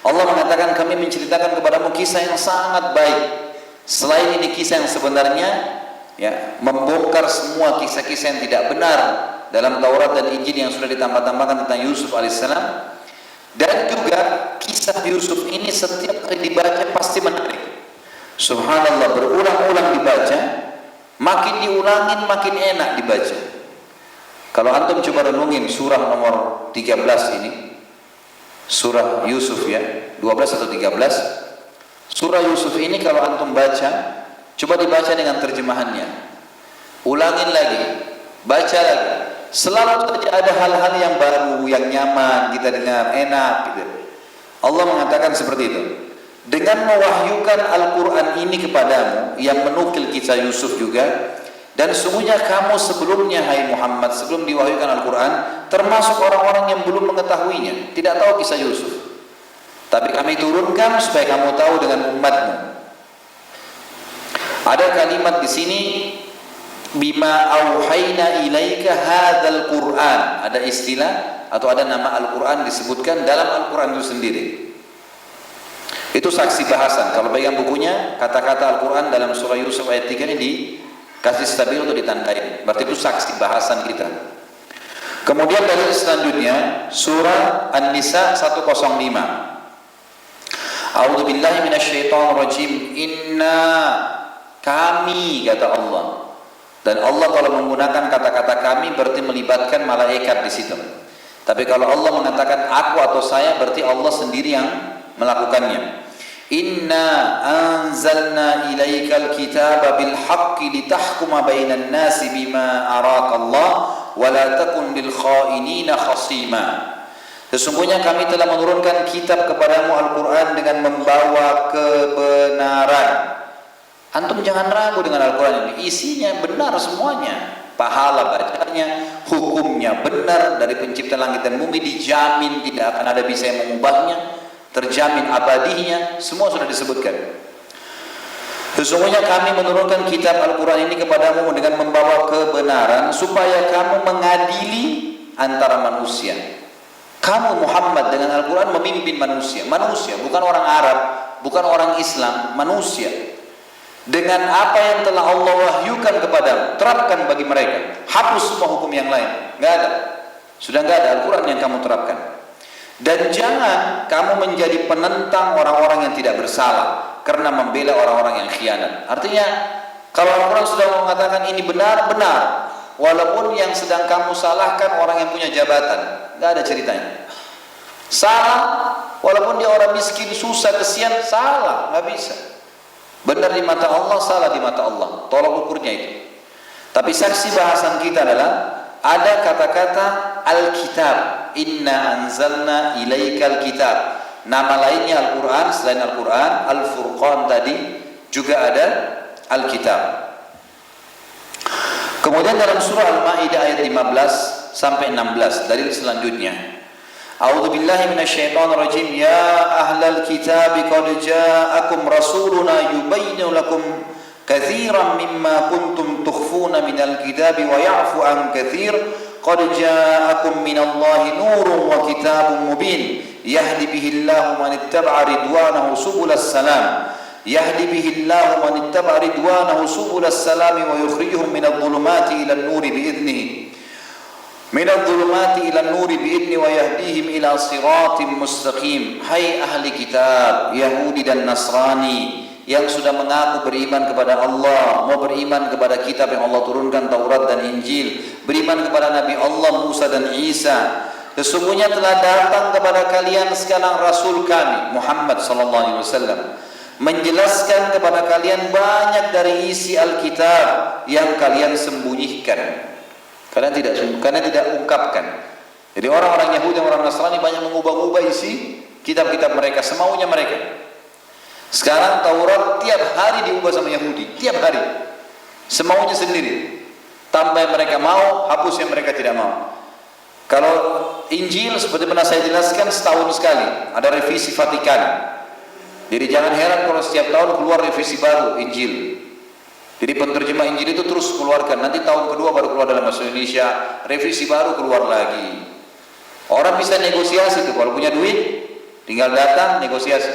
A: Allah mengatakan, kami menceritakan kepadamu kisah yang sangat baik. Selain ini kisah yang sebenarnya, membongkar semua kisah-kisah yang tidak benar dalam Taurat dan Injil yang sudah ditambah-tambahkan tentang Yusuf alaihissalam. Dan juga kisah Yusuf ini setiap kali dibaca pasti menarik. Subhanallah, berulang-ulang dibaca, makin diulangin makin enak dibaca. Kalau antum coba renungin surah nomor 13 ini, surah Yusuf 12 atau 13. Surah Yusuf ini kalau antum baca, coba dibaca dengan terjemahannya. Ulangin lagi, baca lagi. Selalu saja ada hal-hal yang baru, yang nyaman kita dengar, enak gitu. Allah mengatakan seperti itu. Dengan mewahyukan Al-Quran ini kepadamu, yang menukil kisah Yusuf juga, dan sesungguhnya kamu sebelumnya, hai Muhammad, sebelum diwahyukan Al-Quran, termasuk orang-orang yang belum mengetahuinya, tidak tahu kisah Yusuf. Tapi kami turunkan supaya kamu tahu dengan umatmu. Ada kalimat di sini, bima auhayna ilaika hadzal Qur'an. Ada istilah atau ada nama Al-Quran disebutkan dalam Al-Quran itu sendiri. Itu saksi bahasan. Kalau pegang bukunya, kata-kata Al-Quran dalam surah Yusuf ayat 3 ini dikasih stabil atau ditandai. Berarti itu saksi bahasan kita. Kemudian dalil selanjutnya surah An-Nisa 105. A'udzu billahi minasyaitonir rajim. Inna, kami, kata Allah. Dan Allah kalau menggunakan kata-kata kami berarti melibatkan malaikat di situ. Tapi kalau Allah mengatakan aku atau saya berarti Allah sendiri yang melakukannya. Inna anzalna ilaikal kitaba bil haqqi litahkuma bainan nasi bima arakallah wa la takun lil khainina khasima. Sesungguhnya kami telah menurunkan kitab kepadamu Al-Quran dengan membawa kebenaran. Antum jangan ragu dengan Al-Quran ini, isinya benar semuanya. Pahala bacanya, hukumnya benar, dari pencipta langit dan bumi dijamin tidak akan ada bisa yang mengubahnya, terjamin abadinya, semua sudah disebutkan. Sesungguhnya kami menurunkan kitab Al-Quran ini kepadamu dengan membawa kebenaran supaya kamu mengadili antara manusia. Kamu Muhammad dengan Al-Quran memimpin manusia, bukan orang Arab, bukan orang Islam, manusia. Dengan apa yang telah Allah wahyukan kepadamu, terapkan bagi mereka. Hapus semua hukum yang lain, nggak ada. Sudah nggak ada, Al-Quran yang kamu terapkan. Dan jangan kamu menjadi penentang orang-orang yang tidak bersalah karena membela orang-orang yang khianat. Artinya, kalau Al-Quran sudah mengatakan ini benar, benar. Walaupun yang sedang kamu salahkan orang yang punya jabatan, nggak ada ceritanya. Salah, walaupun dia orang miskin, susah, kesian, salah, nggak bisa. Benar di mata Allah, salah di mata Allah. Tolak ukurnya itu. Tapi saksi bahasan kita adalah ada kata-kata Alkitab. Inna anzalna ilaikal kitab. Nama lainnya Al-Quran, selain Al-Quran, Al-Furqan tadi juga ada Alkitab. Kemudian dalam surah Al-Maidah ayat 15 sampai 16 dalil selanjutnya. A'udzu billahi minasyaitonir rajim. Ya ahlal kitab qad ja'akum rasuluna yubayyinu lakum katsiran mimma kuntum tukhfuna minal kitab wa ya'fu an katsir. Qad ja'akum minallahi nurun wa kitabun mubin yahdi bihi Allahu man ittaba'a ridwanahu subulas salam. يهدي به الله من اتبع رضوانه سبل السلام ويخرجهم من الظلمات إلى النور بإذنه ويهديهم إلى صراط مستقيم. Hai ahli kitab Yahudi dan Nasrani yang sudah mengaku beriman kepada Allah, mau beriman kepada kitab yang Allah turunkan, Taurat dan Injil, beriman kepada Nabi Allah Musa dan Isa. Sesungguhnya telah datang kepada kalian sekarang Rasul kami Muhammad sallallahu alaihi wasallam, menjelaskan kepada kalian banyak dari isi Alkitab yang kalian sembunyikan. Kalian tidak ungkapkan. Jadi orang-orang Yahudi dan orang Nasrani banyak mengubah-ubah isi kitab-kitab mereka semaunya mereka. Sekarang Taurat tiap hari diubah sama Yahudi, tiap hari. Semaunya sendiri. Tambah yang mereka mau, hapus yang mereka tidak mau. Kalau Injil seperti pernah saya jelaskan setahun sekali ada revisi Vatikan. Jadi jangan heran kalau setiap tahun keluar revisi baru Injil. Jadi penerjemah Injil itu terus keluarkan. Nanti tahun kedua baru keluar dalam bahasa Indonesia, revisi baru keluar lagi. Orang bisa negosiasi tuh, kalau punya duit tinggal datang negosiasi.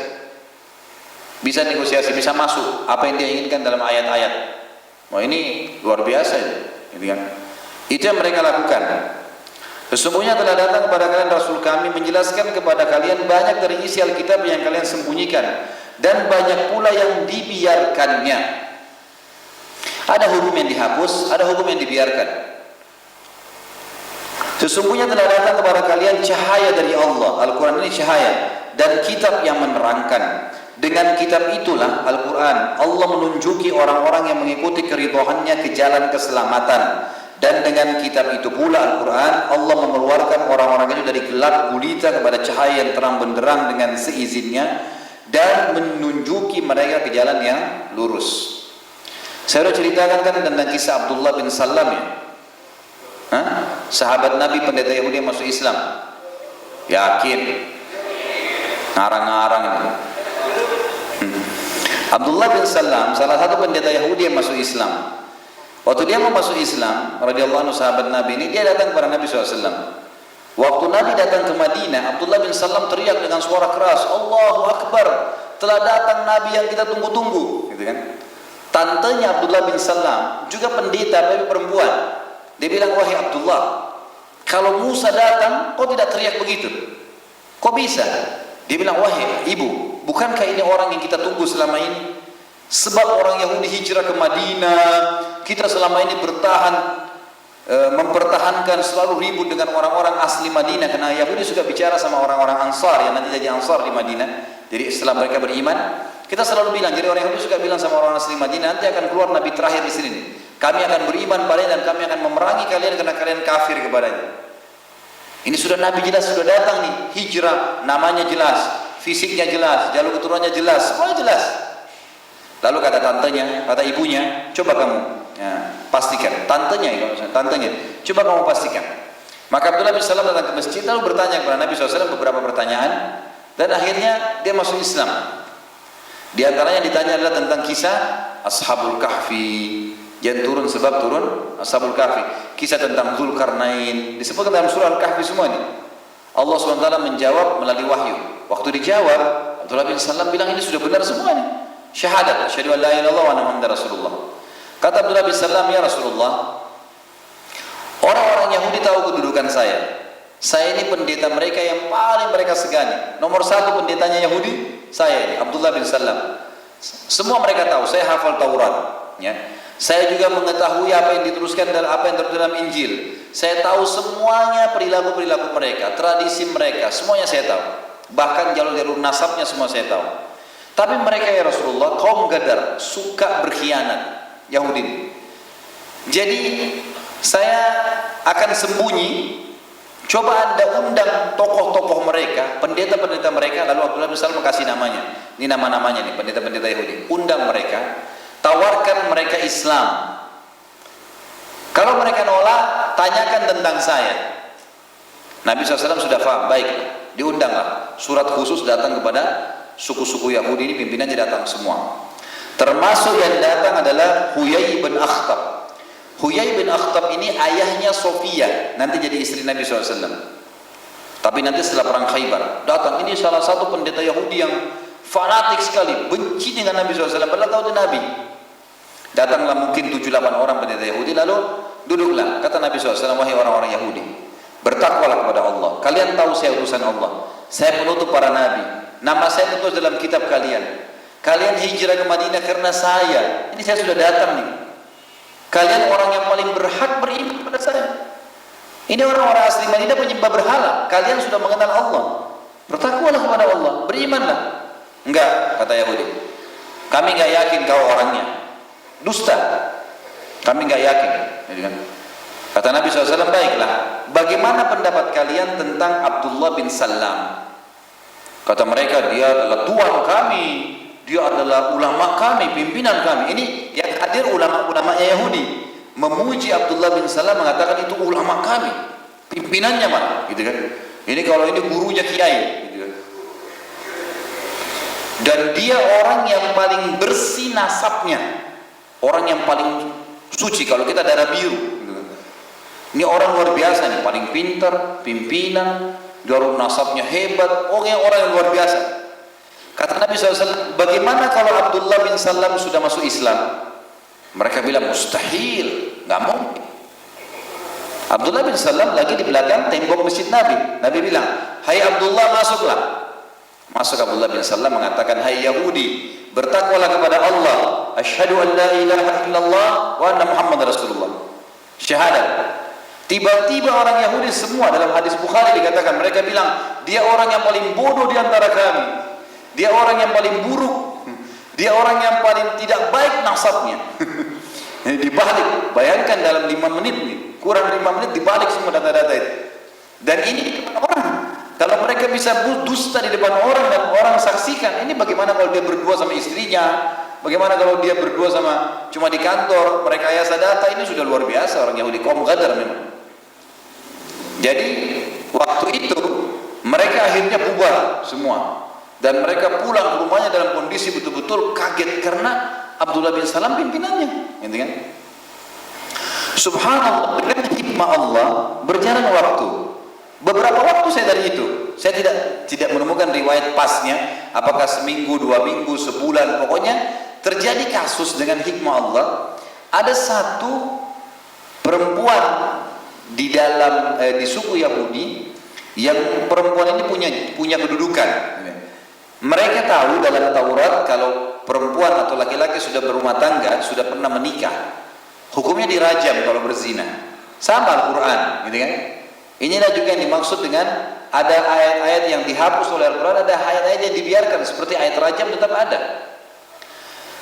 A: Bisa negosiasi, bisa masuk apa yang dia inginkan dalam ayat-ayat. Wah ini luar biasa itu kan. Itu yang mereka lakukan. Sesungguhnya telah datang kepada kalian Rasul kami menjelaskan kepada kalian banyak dari isi Alkitab yang kalian sembunyikan dan banyak pula yang dibiarkannya. Ada hukum yang dihapus, ada hukum yang dibiarkan. Sesungguhnya telah datang kepada kalian cahaya dari Allah. Al-Quran ini cahaya dan kitab yang menerangkan. Dengan kitab itulah Al-Quran Allah menunjuki orang-orang yang mengikuti keridhaannya ke jalan keselamatan. Dan dengan kitab itu pula Al-Quran Allah mengeluarkan orang-orang itu dari gelap gulita kepada cahaya yang terang benderang dengan seizinnya dan menunjuki mereka ke jalan yang lurus. Saya sudah ceritakan kan tentang kisah Abdullah bin Salam ya, sahabat Nabi pendeta Yahudi yang masuk Islam. Yakin? Ngarang-ngarang itu. Abdullah bin Salam salah satu pendeta Yahudi yang masuk Islam. Waktu dia mau masuk Islam, radhiyallahu anhu sahabat Nabi ini, dia datang kepada Nabi SAW. Waktu Nabi datang ke Madinah, Abdullah bin Salam teriak dengan suara keras, Allahu Akbar, telah datang Nabi yang kita tunggu-tunggu, gitu kan? Tantenya Abdullah bin Salam juga pendeta tapi perempuan. Dia bilang, wahai Abdullah, Kalau Musa datang, kau tidak teriak begitu? Kok bisa? Dia bilang, wahai ibu, bukankah ini orang yang kita tunggu selama ini? Sebab orang Yahudi hijrah ke Madinah, kita selama ini bertahan, mempertahankan, selalu ribut dengan orang-orang asli Madinah, karena Yahudi suka bicara sama orang-orang Ansar yang nanti jadi Ansar di Madinah. Jadi setelah mereka beriman, kita selalu bilang, jadi orang Yahudi suka bilang sama orang asli Madinah, nanti akan keluar Nabi terakhir di sini nih. Kami akan beriman padanya dan kami akan memerangi kalian karena kalian kafir kepadanya. Ini sudah Nabi jelas sudah datang nih, hijrah, namanya jelas, fisiknya jelas, jalur keturunannya jelas, semua jelas. Lalu kata tantenya, kata ibunya, coba kamu pastikan. Tantenya, coba kamu pastikan. Maka Abdullah bin Salam datang ke masjid lalu bertanya kepada Nabi SAW beberapa pertanyaan dan akhirnya dia masuk Islam. Di antaranya ditanya adalah tentang kisah Ashabul Kahfi. Yang turun sebab turun Ashabul Kahfi, kisah tentang Dzulkarnain disebutkan dalam surah Al-Kahfi semua ini. Allah SWT menjawab melalui wahyu. Waktu dijawab, Abdullah bin Salam bilang ini sudah benar semua ini. Syahadat, asyhadu an la ilaha illallah wa anna muhammadar rasulullah. Kata Abdullah bin Salam, ya Rasulullah, orang-orang Yahudi tahu kedudukan saya. Saya ini pendeta mereka yang paling mereka segani. Nomor satu pendetanya Yahudi, saya ini Abdullah bin Salam. Semua mereka tahu, saya hafal Taurat, ya. Saya juga mengetahui apa yang diteruskan dan apa yang tertulis dalam Injil. Saya tahu semuanya perilaku-perilaku mereka, tradisi mereka, semuanya saya tahu. Bahkan jalur-jalur nasabnya semua saya tahu. Tapi mereka ya Rasulullah, kaum Gadar, suka berkhianat, Yahudi. Jadi saya akan sembunyi. Coba Anda undang tokoh-tokoh mereka, pendeta-pendeta mereka, lalu Abdullah bin Salam kasih namanya. Ini nama-namanya nih, pendeta-pendeta Yahudi. Undang mereka. Tawarkan mereka Islam. Kalau mereka nolak, tanyakan tentang saya. Nabi SAW sudah paham, baiklah, diundanglah. Surat khusus datang kepada suku-suku Yahudi ini, pimpinannya datang semua. Termasuk yang datang adalah Huyai bin Akhtab. Huyai bin Akhtab ini ayahnya Sofia, nanti jadi istri Nabi SAW. Tapi nanti setelah perang Khaybar datang, ini salah satu pendeta Yahudi yang fanatik sekali, benci dengan Nabi SAW, padahal tahu dia Nabi. Datanglah mungkin 7-8 orang pendeta Yahudi, lalu duduklah. Kata Nabi SAW, wahai orang-orang Yahudi, bertakwalah kepada Allah. Kalian tahu saya utusan Allah, saya penutup para nabi, nama saya tertulis dalam kitab kalian. Kalian hijrah ke Madinah karena saya. Ini saya sudah datang nih. Kalian orang yang paling berhak beriman kepada saya. Ini orang-orang asli Madinah penyembah berhala. Kalian sudah mengenal Allah, bertakwalah kepada Allah, berimanlah. Enggak, kata Yahudi, kami enggak yakin kau orangnya, dusta, kami enggak yakin. Kata Nabi SAW, baiklah, bagaimana pendapat kalian tentang Abdullah bin Salam? Kata mereka, dia adalah tuan kami, dia adalah ulama kami, pimpinan kami. Ini yang hadir ulama-ulamanya Yahudi memuji Abdullah bin Salam, mengatakan itu ulama kami, pimpinannya mana, gitu kan? Ini kalau ini gurunya kiai, gitu kan? Dan dia orang yang paling bersih nasabnya, orang yang paling suci. Kalau kita darah biru, ini orang luar biasa nih, paling pintar, pimpinan, jalur nasabnya hebat, orang yang luar biasa. Kata Nabi SAW, bagaimana kalau Abdullah bin Salam sudah masuk Islam? Mereka bilang mustahil, nggak mungkin. Abdullah bin Salam lagi di belakang tembok masjid Nabi. Nabi bilang, hai Abdullah, masuklah. Masuk Abdullah bin Salam mengatakan, hai Yahudi, bertakwalah kepada Allah, asyhadu an la ilaha illallah wa anna muhammadar rasulullah. Syahadat. Tiba-tiba orang Yahudi semua, dalam hadis Bukhari dikatakan, mereka bilang, dia orang yang paling bodoh di antara kami, dia orang yang paling buruk, dia orang yang paling tidak baik nasabnya. Dibalik, bayangkan dalam 5 menit nih, kurang 5 menit dibalik semua data-data itu. Dan ini di depan orang. Kalau mereka bisa dusta di depan orang dan orang saksikan, ini bagaimana kalau dia berdua sama istrinya? Bagaimana kalau dia berdua sama cuma di kantor, mereka rekayasa data? Ini sudah luar biasa orang Yahudi, kaum Gadar memang. Jadi waktu itu mereka akhirnya bubar semua dan mereka pulang ke rumahnya dalam kondisi betul-betul kaget karena Abdullah bin Salam pimpinannya, gitu kan? Subhanallah, dengan hikmah Allah berjalan waktu. Beberapa waktu saya dari itu, saya tidak menemukan riwayat pasnya, apakah seminggu, 2 minggu, sebulan, pokoknya terjadi kasus dengan hikmah Allah. Ada satu perempuan di dalam di suku Yahudi yang perempuan ini punya kedudukan. Mereka tahu dalam Taurat kalau perempuan atau laki-laki sudah berumah tangga, sudah pernah menikah, hukumnya dirajam kalau berzina. Sama Al-Quran, gitu kan? Inilah juga yang dimaksud dengan ada ayat-ayat yang dihapus oleh Al-Quran, ada ayat-ayat yang dibiarkan seperti ayat rajam tetap ada.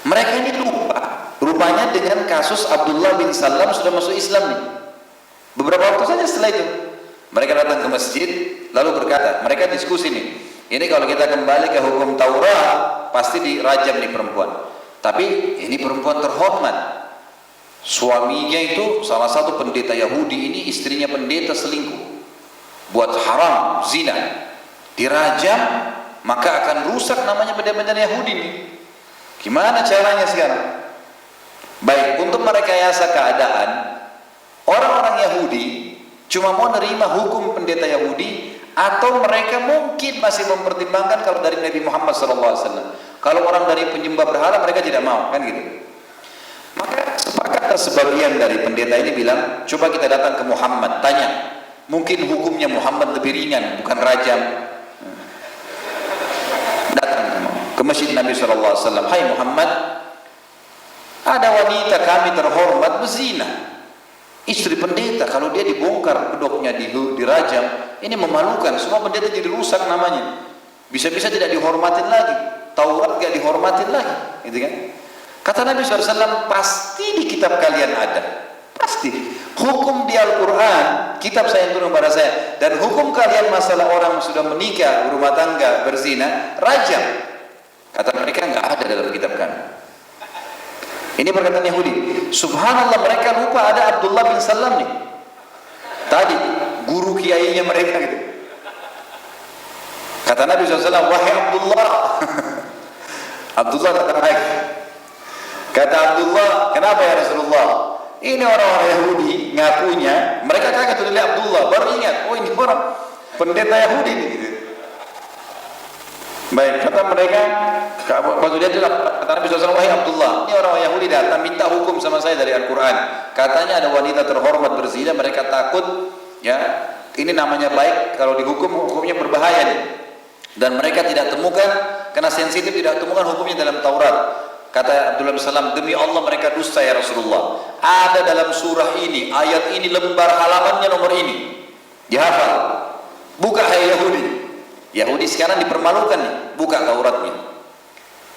A: Mereka ini lupa, rupanya dengan kasus Abdullah bin Salam sudah masuk Islam nih. Beberapa waktu saja setelah itu, mereka datang ke masjid, lalu berkata, mereka diskusi nih, ini kalau kita kembali ke hukum Taurat, pasti dirajam nih perempuan. Tapi ini perempuan terhormat. Suaminya itu salah satu pendeta Yahudi, ini istrinya pendeta selingkuh, buat haram, zina, dirajam, maka akan rusak namanya benda-benda Yahudi nih. Gimana caranya sekarang? Baik, untuk merekayasa keadaan, orang-orang Yahudi cuma mau nerima hukum pendeta Yahudi, atau mereka mungkin masih mempertimbangkan kalau dari Nabi Muhammad SAW. Kalau orang dari penyembah berhala mereka tidak mau, kan gitu. Maka sepakat sebagian dari pendeta ini bilang, coba kita datang ke Muhammad, tanya, mungkin hukumnya Muhammad lebih ringan, bukan rajam. Datang ke masjid Nabi SAW, hai Muhammad, ada wanita kami terhormat berzina, istri pendeta, kalau dia dibongkar kedoknya, dirajam, ini memalukan, semua pendeta jadi rusak namanya, bisa-bisa tidak dihormatin lagi, Taurat gak dihormatin lagi, gitu kan? Kata Nabi SAW, pasti di kitab kalian ada, pasti hukum di Al-Quran, kitab saya yang turun pada saya, dan hukum kalian masalah orang sudah menikah, berumah tangga, berzina, rajam. Kata mereka, nggak ada dalam kitab kami. Ini perkataan Yahudi. Subhanallah, mereka lupa ada Abdullah bin Salam nih, tadi guru kiainya mereka gitu. Kata Nabi SAW, wahai Abdullah. Abdullah kata baik. Kata Abdullah, kenapa ya Rasulullah? Ini orang-orang Yahudi ngakunya, mereka kaget oleh Abdullah, baru ingat, oh ini orang pendeta Yahudi nih, gitu. Baik, kata mereka, waktu dia kata Nabi SAW, wahai Abdullah, ini orang Yahudi datang minta hukum sama saya dari Al-Quran. Katanya ada wanita terhormat berzina, mereka takut, ya, ini namanya baik, kalau dihukum hukumnya berbahaya nih. Dan mereka tidak temukan, karena sensitif, tidak temukan hukumnya dalam Taurat. Kata Abdullah bin Salam, demi Allah mereka dusta ya Rasulullah. Ada dalam surah ini, ayat ini, lembar halamannya nomor ini. Dihafal. Buka hai Yahudi. Yahudi sekarang dipermalukan nih, buka Tauratnya.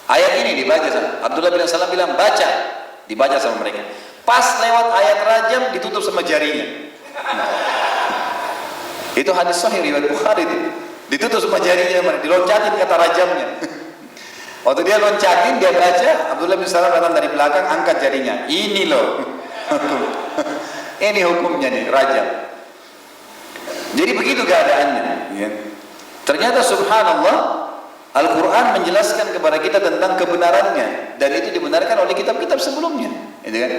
A: Ayat ini dibaca sama Abdullah bin Salam bilang baca, dibaca sama mereka. Pas lewat ayat rajam ditutup sama jarinya. Itu hadis sahih riwayat Bukhari itu. Ditutup sama jarinya, diloncatin kata rajamnya. Waktu dia loncatin, dia baca, Abdullah bin Salam datang dari belakang, angkat jarinya. Ini loh, ini hukumnya nih, rajam. Jadi begitu keadaannya. Ya. Ternyata subhanallah, Al-Quran menjelaskan kepada kita tentang kebenarannya, dan itu dibenarkan oleh kitab-kitab sebelumnya. Gitu kan?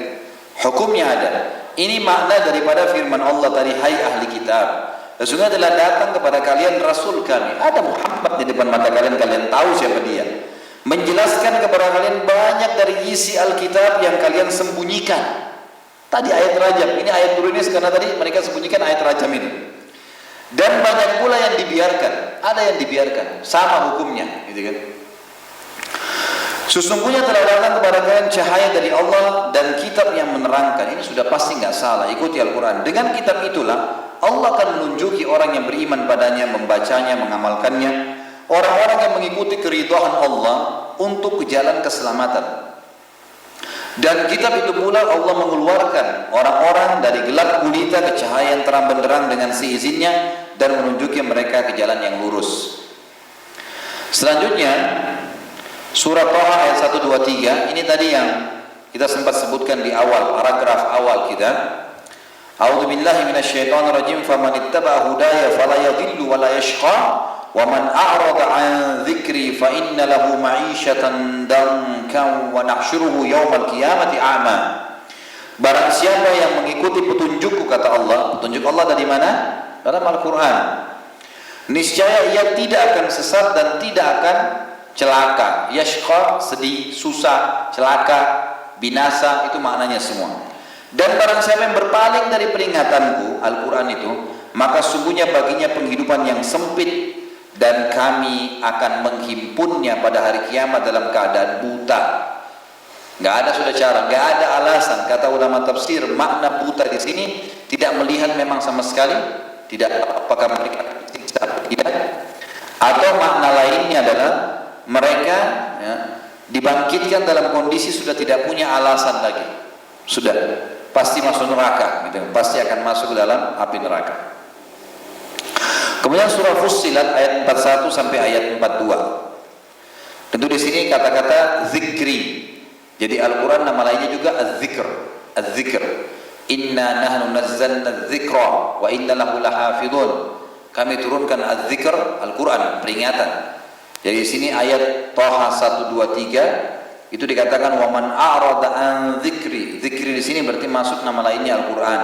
A: Hukumnya ada. Ini makna daripada firman Allah tadi, hai ahli kitab, sesungguhnya telah datang kepada kalian Rasul kami. Ada Muhammad di depan mata kalian, kalian tahu siapa dia. Menjelaskan kepada kalian banyak dari isi Alkitab yang kalian sembunyikan. Tadi ayat rajam, ini ayat turunnya karena tadi mereka sembunyikan ayat rajam ini. Dan banyak pula yang dibiarkan, ada yang dibiarkan, sama hukumnya, gitu kan? Sesungguhnya telah datang kepada kalian cahaya dari Allah dan kitab yang menerangkan. Ini sudah pasti nggak salah, ikuti Al-Quran. Dengan kitab itulah Allah akan menunjuki orang yang beriman padanya, membacanya, mengamalkannya, orang-orang yang mengikuti keridhaan Allah untuk ke jalan keselamatan. Dan kitab itu pula Allah mengeluarkan orang-orang dari gelap gulita ke cahaya yang terang benderang dengan seizinnya dan menunjuki mereka ke jalan yang lurus. Selanjutnya surah Thaha ayat 123, ini tadi yang kita sempat sebutkan di awal, paragraf awal kita. A'udzu billahi minasyaitonir rajim, faman ittaba'a hudaya fala yadhillu wa la yashqa wa man a'rada 'an dzikri fa inna lahu ma'isyatan dankan wa nahsyuruhu yaumal qiyamati a'ma. Barang siapa yang mengikuti petunjukku, kata Allah. Petunjuk Allah dari mana? Dalam Al-Quran. Niscaya ia tidak akan sesat dan tidak akan celaka. Yashqa, sedih, susah, celaka, binasa, itu maknanya semua. Dan barang siapa yang berpaling dari peringatanku, Al-Quran itu, maka sungguhnya baginya penghidupan yang sempit, dan kami akan menghimpunnya pada hari kiamat dalam keadaan buta. Nggak ada sudah cara, nggak ada alasan. Kata ulama tafsir, makna buta di sini tidak melihat memang sama sekali, tidak apakah mereka disiksa, tidak. Atau makna lainnya adalah mereka dibangkitkan dalam kondisi sudah tidak punya alasan lagi, sudah pasti masuk neraka, gitu. Pasti akan masuk ke dalam api neraka. Kemudian surah Fussilat ayat 41 sampai ayat 42. Tentu di sini kata-kata zikri. Jadi Al-Quran nama lainnya juga az-zikr. Az-zikr. Inna nahnu nazzalna dzikra wa inna lahu lahafidhun. Kami turunkan az-zikr, Al-Quran, peringatan. Jadi di sini ayat Thaha 123 itu dikatakan wa man a'rada an dzikri. Zikri di sini berarti masuk nama lainnya Al-Quran.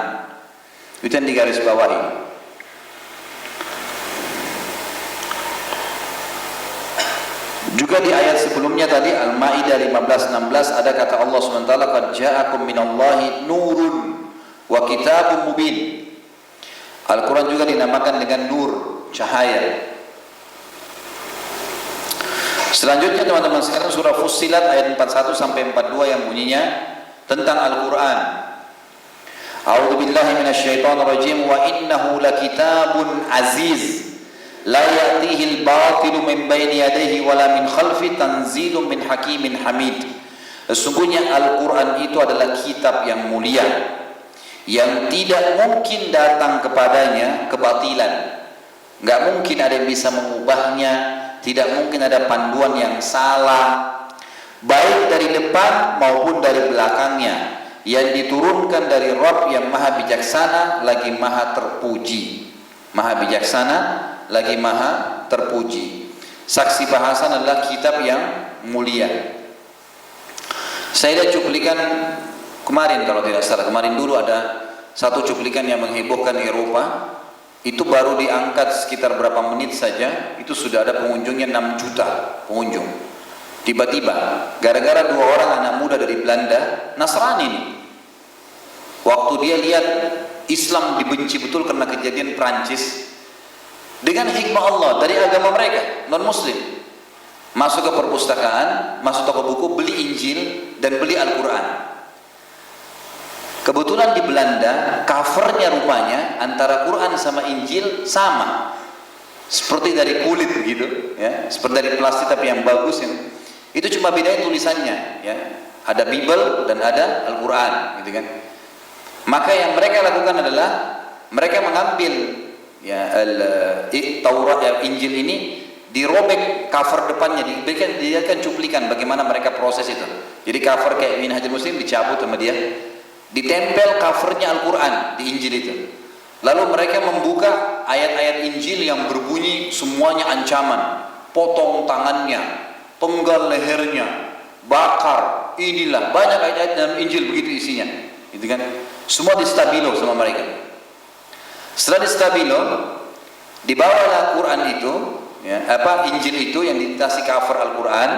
A: Itu yang digaris bawahi. Juga di ayat sebelumnya tadi Al-Maidah 15-16 ada kata Allah SWT, qad ja'akum minallahi nurun wa kitabun mubin. Al-Quran juga dinamakan dengan nur, cahaya. Selanjutnya teman-teman sekarang surah Fussilat ayat 41 sampai 42 yang bunyinya tentang Al-Quran. A'udzu billahi minasyaitonir rajim wa innahu lakitabun aziz la ya'tihi al-batilu min baini yadayhi wala min khalfi tanzilun min hakimin hamid. Sesungguhnya Al-Quran itu adalah kitab yang mulia yang tidak mungkin datang kepadanya kebatilan. Nggak mungkin ada yang bisa mengubahnya, tidak mungkin ada panduan yang salah, baik dari depan maupun dari belakangnya, yang diturunkan dari Rabb yang maha bijaksana lagi maha terpuji. Maha bijaksana lagi maha terpuji. Saksi bahasan adalah kitab yang mulia. Saya lihat cuplikan kemarin, kalau tidak salah, kemarin dulu ada satu cuplikan yang menghebohkan Eropa. Itu baru diangkat sekitar berapa menit saja, itu sudah ada pengunjungnya 6 juta pengunjung. Tiba-tiba gara-gara 2 orang anak muda dari Belanda, Nasrani nih, waktu dia lihat Islam dibenci betul karena kejadian Prancis, dengan hikmah Allah dari agama mereka non muslim, masuk ke perpustakaan, masuk toko buku, beli Injil dan beli Al-Quran. Kebetulan di Belanda covernya rupanya antara Quran sama Injil sama, seperti dari kulit begitu ya, seperti dari plastik tapi yang bagus ya. Itu cuma bedanya tulisannya ya, ada Bible dan ada Al-Quran gitu kan. Maka yang mereka lakukan adalah mereka mengambil ya Taurat ya, Injil ini, dirobek cover depannya, diberikan cuplikan bagaimana mereka proses itu. Jadi cover kayak Minhajul Muslim dicabut sama dia, ditempel covernya Al-Quran di Injil itu. Lalu mereka membuka ayat-ayat Injil yang berbunyi semuanya ancaman, potong tangannya, penggal lehernya, bakar, inilah banyak ayat-ayat dalam Injil begitu isinya, gitu kan? Semua di stabilo sama mereka. Setelah di stabilo, dibawalah Quran itu, ya, Injil itu yang dikasih cover Al-Quran,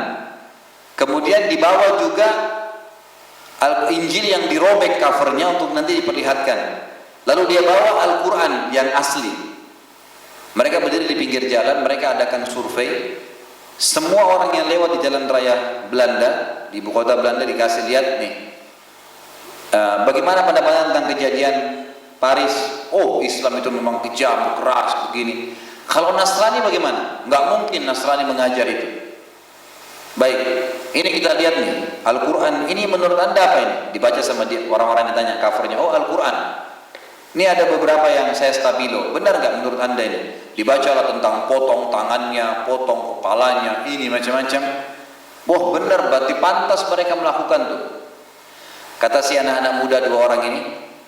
A: kemudian dibawa juga Injil yang dirobek covernya untuk nanti diperlihatkan. Lalu dia bawa Al-Quran yang asli. Mereka berdiri di pinggir jalan, mereka adakan survei. Semua orang yang lewat di jalan raya Belanda, di ibu kota Belanda, dikasih lihat nih, bagaimana pendapat tentang kejadian Paris. Oh, Islam itu memang kejam, keras, begini. Kalau Nasrani bagaimana? Nggak mungkin Nasrani mengajar itu. Baik, ini kita lihat nih Al-Quran ini menurut anda apa ini? Dibaca sama dia, orang-orang yang tanya covernya, oh Al-Quran ini ada beberapa yang saya stabilo, benar nggak menurut anda ini? Dibacalah tentang potong tangannya, potong kepalanya, ini macam-macam. Wah benar, berarti pantas mereka melakukan tuh. Kata si anak-anak muda 2 orang ini,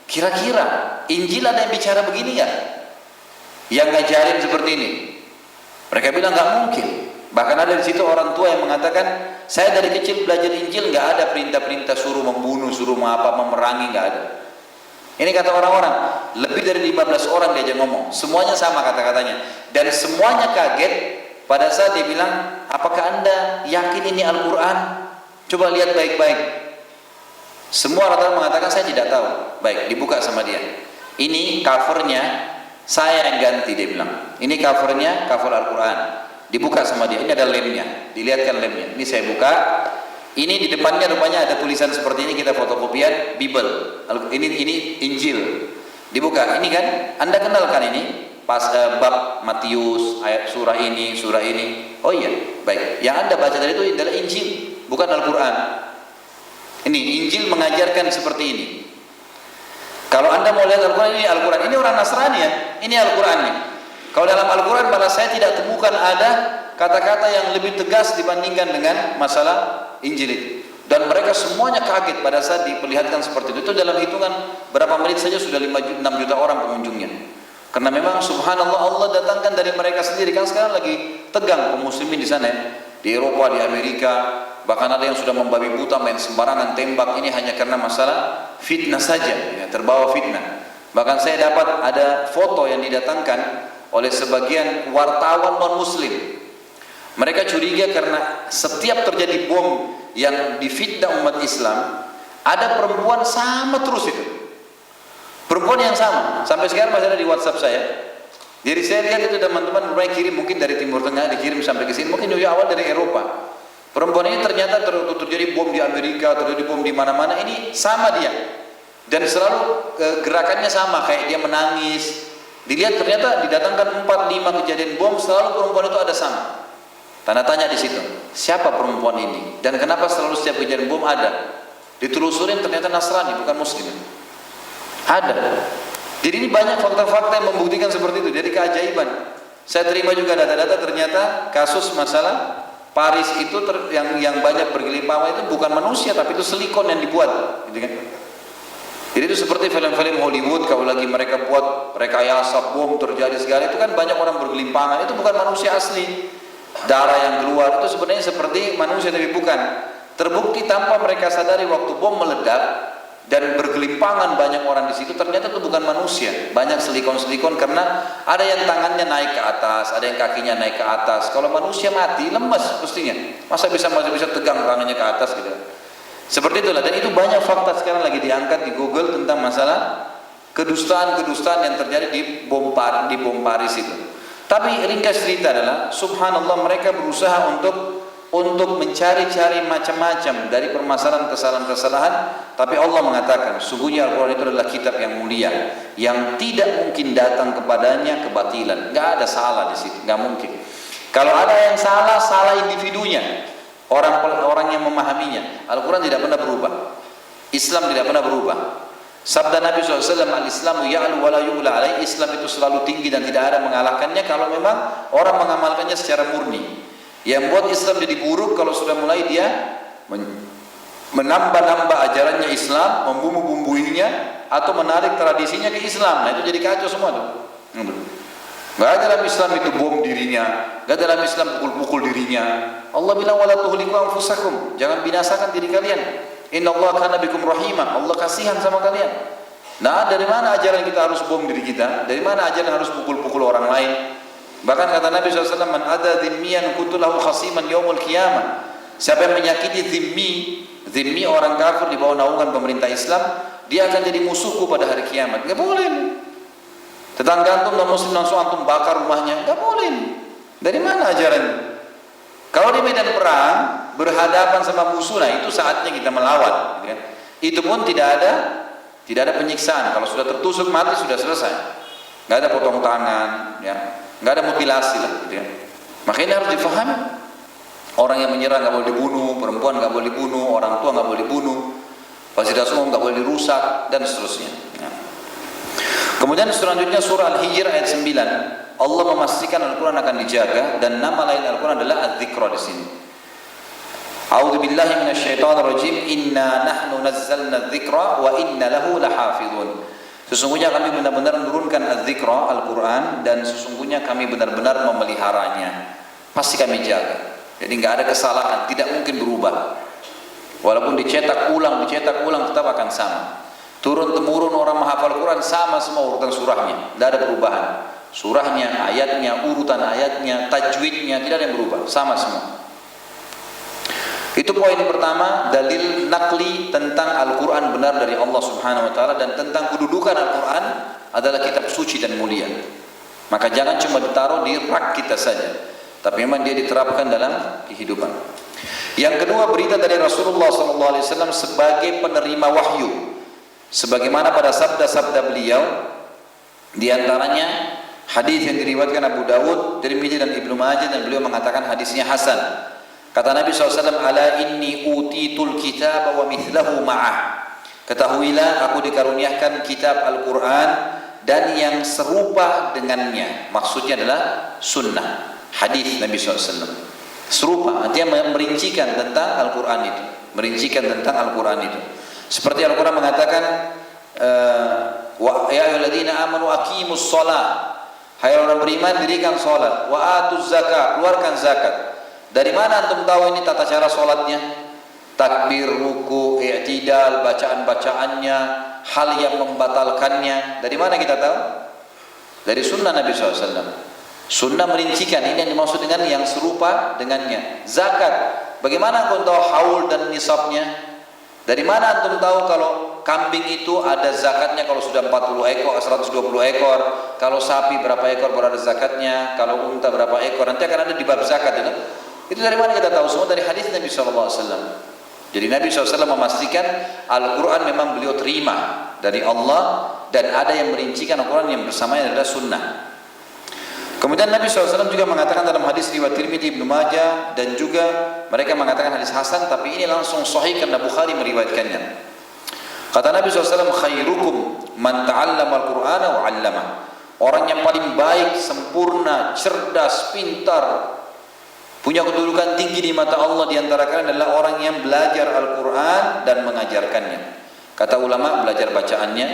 A: kira-kira Injil ada yang bicara begini ya? Yang ngajarin seperti ini? Mereka bilang nggak mungkin. Bahkan ada di situ orang tua yang mengatakan, saya dari kecil belajar Injil, nggak ada perintah-perintah suruh membunuh, suruh memerangi, nggak ada. Ini kata orang-orang, lebih dari 15 orang diajak ngomong, semuanya sama kata-katanya, dan semuanya kaget pada saat dia bilang, apakah anda yakin ini Al-Quran? Coba lihat baik-baik. Semua rata-rata mengatakan saya tidak tahu. Baik, dibuka sama dia. Ini covernya saya yang ganti, dia bilang. Ini covernya, cover Al-Quran. Dibuka sama dia. Ini ada lemnya. Dilihatkan lemnya. Ini saya buka. Ini di depannya rupanya ada tulisan seperti ini, kita fotokopian Bible. Ini Injil. Dibuka. Ini kan Anda kenal kan ini? Pas bab Matius, ayat surah ini, surah ini. Oh iya, baik. Yang Anda baca tadi itu adalah Injil, bukan Al-Quran. Ini Injil mengajarkan seperti ini. Kalau Anda mau lihat Al-Quran, ini Al-Quran. Ini orang Nasrani ya, ini Al-Qurannya. Kalau dalam Al-Quran malah saya tidak temukan ada kata-kata yang lebih tegas dibandingkan dengan masalah Injil itu. Dan mereka semuanya kaget pada saat diperlihatkan seperti itu. Itu dalam hitungan berapa menit saja sudah 6 juta orang pengunjungnya. Karena memang subhanallah Allah datangkan dari mereka sendiri. Kan sekarang lagi tegang kaum muslimin di sana ya. Di Eropa, di Amerika, bahkan ada yang sudah membabi buta main sembarangan tembak. Ini hanya karena masalah fitnah saja ya, terbawa fitnah. Bahkan saya dapat ada foto yang didatangkan oleh sebagian wartawan non muslim. Mereka curiga karena setiap terjadi bom yang difitnah umat Islam, ada perempuan sama terus itu. Perempuan yang sama, sampai sekarang masih ada di WhatsApp saya. Jadi saya lihat itu teman-teman mulai kirim, mungkin dari Timur Tengah dikirim sampai ke sini, mungkin dari awal dari Eropa. Perempuan ini ternyata terjadi bom di Amerika, terjadi bom di mana-mana, ini sama dia. Dan selalu gerakannya sama, kayak dia menangis. Dilihat ternyata didatangkan 4-5 kejadian bom, selalu perempuan itu ada sama. Tanda tanya di situ, siapa perempuan ini? Dan kenapa selalu setiap kejadian bom ada? Ditelusurin ternyata Nasrani, bukan Muslim. Ada. Jadi ini banyak fakta-fakta yang membuktikan seperti itu. Jadi keajaiban. Saya terima juga data-data ternyata kasus masalah Paris itu yang banyak bergelimpangan itu bukan manusia, tapi itu silikon yang dibuat, gitu kan? Jadi itu seperti film-film Hollywood, kalau lagi mereka buat rekayasa bom terjadi segala itu kan banyak orang bergelimpangan, itu bukan manusia asli. Darah yang keluar itu sebenarnya seperti manusia, tapi bukan. Terbukti tanpa mereka sadari waktu bom meledak dan bergelimpangan banyak orang di situ, ternyata itu bukan manusia, banyak silikon-silikon karena ada yang tangannya naik ke atas, ada yang kakinya naik ke atas. Kalau manusia mati lemas mestinya, masih bisa tegang tangannya ke atas gitu. Seperti itulah, dan itu banyak fakta sekarang lagi diangkat di Google tentang masalah kedustaan-kedustaan yang terjadi di bom Paris itu. Tapi ringkas cerita adalah subhanallah mereka berusaha untuk mencari-cari macam-macam dari permasalahan kesalahan-kesalahan, tapi Allah mengatakan sungguhnya Al-Quran itu adalah kitab yang mulia yang tidak mungkin datang kepadanya kebatilan. Nggak ada salah di situ, nggak mungkin. Kalau ada yang salah, salah individunya, orang yang memahaminya. Al-Quran tidak pernah berubah, Islam tidak pernah berubah. Sabda Nabi SAW, al-Islamu ya'lu wa la yu'la alaih. Islam itu selalu tinggi dan tidak ada mengalahkannya kalau memang orang mengamalkannya secara murni. Yang buat Islam jadi buruk kalau sudah mulai dia menambah-nambah ajarannya Islam, membumbu-bumbuinya atau menarik tradisinya ke Islam. Nah itu jadi kacau semua tuh. Gak ada dalam Islam itu bom dirinya, gak ada dalam Islam pukul-pukul dirinya. Allah bilang wala tuhliku anfusakum, jangan binasakan diri kalian. Innallaha kana bikum rahimah, Allah kasihan sama kalian. Nah dari mana ajaran kita harus bom diri kita? Dari mana ajaran harus pukul-pukul orang lain? Bahkan kata Nabi SAW, man ada dhimmiyan kutulahu khasiman yaumul qiyamah. Siapa yang menyakiti dhimmi orang kafir di bawah naungan pemerintah Islam, dia akan jadi musuhku pada hari kiamat. Enggak boleh. Tetangga antum non muslim langsung antum bakar rumahnya, enggak boleh. Dari mana ajarannya? Kalau di medan perang berhadapan sama musuh, nah itu saatnya kita melawan, gitu kan? Itu pun tidak ada penyiksaan. Kalau sudah tertusuk mati sudah selesai. Enggak ada potong tangan, ya. Nggak ada mutilasi lah, gitu ya. Makanya harus difahami. Orang yang menyerang nggak boleh dibunuh, perempuan nggak boleh dibunuh, orang tua nggak boleh dibunuh, fasilitas umum nggak boleh dirusak, dan seterusnya. Ya. Kemudian selanjutnya surah Al-Hijr ayat 9, Allah memastikan Al-Quran akan dijaga dan nama lain Al-Quran adalah Adz-Dzikra di sini. A'udzu billahi minasyaitonir rajim. Inna nahnu nazzalna adz-dzikra wa inna lahu lahafizun. Sesungguhnya kami benar-benar menurunkan Adz-Dzikra, Al-Quran, dan sesungguhnya kami benar-benar memeliharanya. Pasti kami jaga. Jadi nggak ada kesalahan, tidak mungkin berubah. Walaupun dicetak ulang tetap akan sama. Turun-temurun orang menghafal Quran sama semua urutan surahnya, tidak ada perubahan. Surahnya, ayatnya, urutan ayatnya, tajwidnya, tidak ada yang berubah, sama semua. Itu poin pertama, dalil nakli tentang Al-Quran benar dari Allah Subhanahu Wa Taala dan tentang kedudukan Al-Quran adalah kitab suci dan mulia. Maka jangan cuma ditaruh di rak kita saja, tapi memang dia diterapkan dalam kehidupan. Yang kedua, berita dari Rasulullah SAW sebagai penerima wahyu, sebagaimana pada sabda-sabda beliau, di antaranya hadis yang diriwayatkan Abu Dawud, Tirmidzi dan Ibnu Majah, dan beliau mengatakan hadisnya hasan. Kata Nabi SAW, ala inni utitul kitab wa mithlahu ma'ah. Ketahuilah, aku dikaruniakan kitab Al-Quran dan yang serupa dengannya. Maksudnya adalah sunnah, hadis Nabi SAW. Serupa, artinya merincikan tentang Al-Quran itu. Merincikan tentang Al-Quran itu. Seperti Al-Quran mengatakan, ya ayyuhalladzina amanu aqimus shalah. Hai orang beriman, dirikan salat. Wa atuz zakat, keluarkan zakat. Dari mana antum tahu ini tata cara solatnya? Takbir, ruku, i'tidal, bacaan-bacaannya, hal yang membatalkannya. Dari mana kita tahu? Dari sunnah Nabi SAW. Sunnah merincikan, ini yang dimaksud dengan yang serupa dengannya. Zakat, bagaimana antum tahu haul dan nisabnya? Dari mana antum tahu kalau kambing itu ada zakatnya kalau sudah 40 ekor, 120 ekor, kalau sapi berapa ekor baru ada zakatnya, kalau unta berapa ekor, nanti akan ada di bab zakat itu. Itu dari mana kita tahu? Semua dari hadis Nabi SAW. Jadi Nabi SAW memastikan Al-Quran memang beliau terima dari Allah, dan ada yang merincikan Al-Quran yang bersamanya adalah sunnah. Kemudian Nabi SAW juga mengatakan dalam hadis riwayat Tirmidzi, Ibnu Majah, dan juga mereka mengatakan hadis hasan, tapi ini langsung sahih karena Bukhari meriwayatkannya. Kata Nabi SAW, khairukum man ta'allama al-Qur'ana wa 'allamah. Orang yang paling baik, sempurna, cerdas, pintar, punya kedudukan tinggi di mata Allah di antara kalian adalah orang yang belajar Al-Quran dan mengajarkannya. Kata ulama, belajar bacaannya,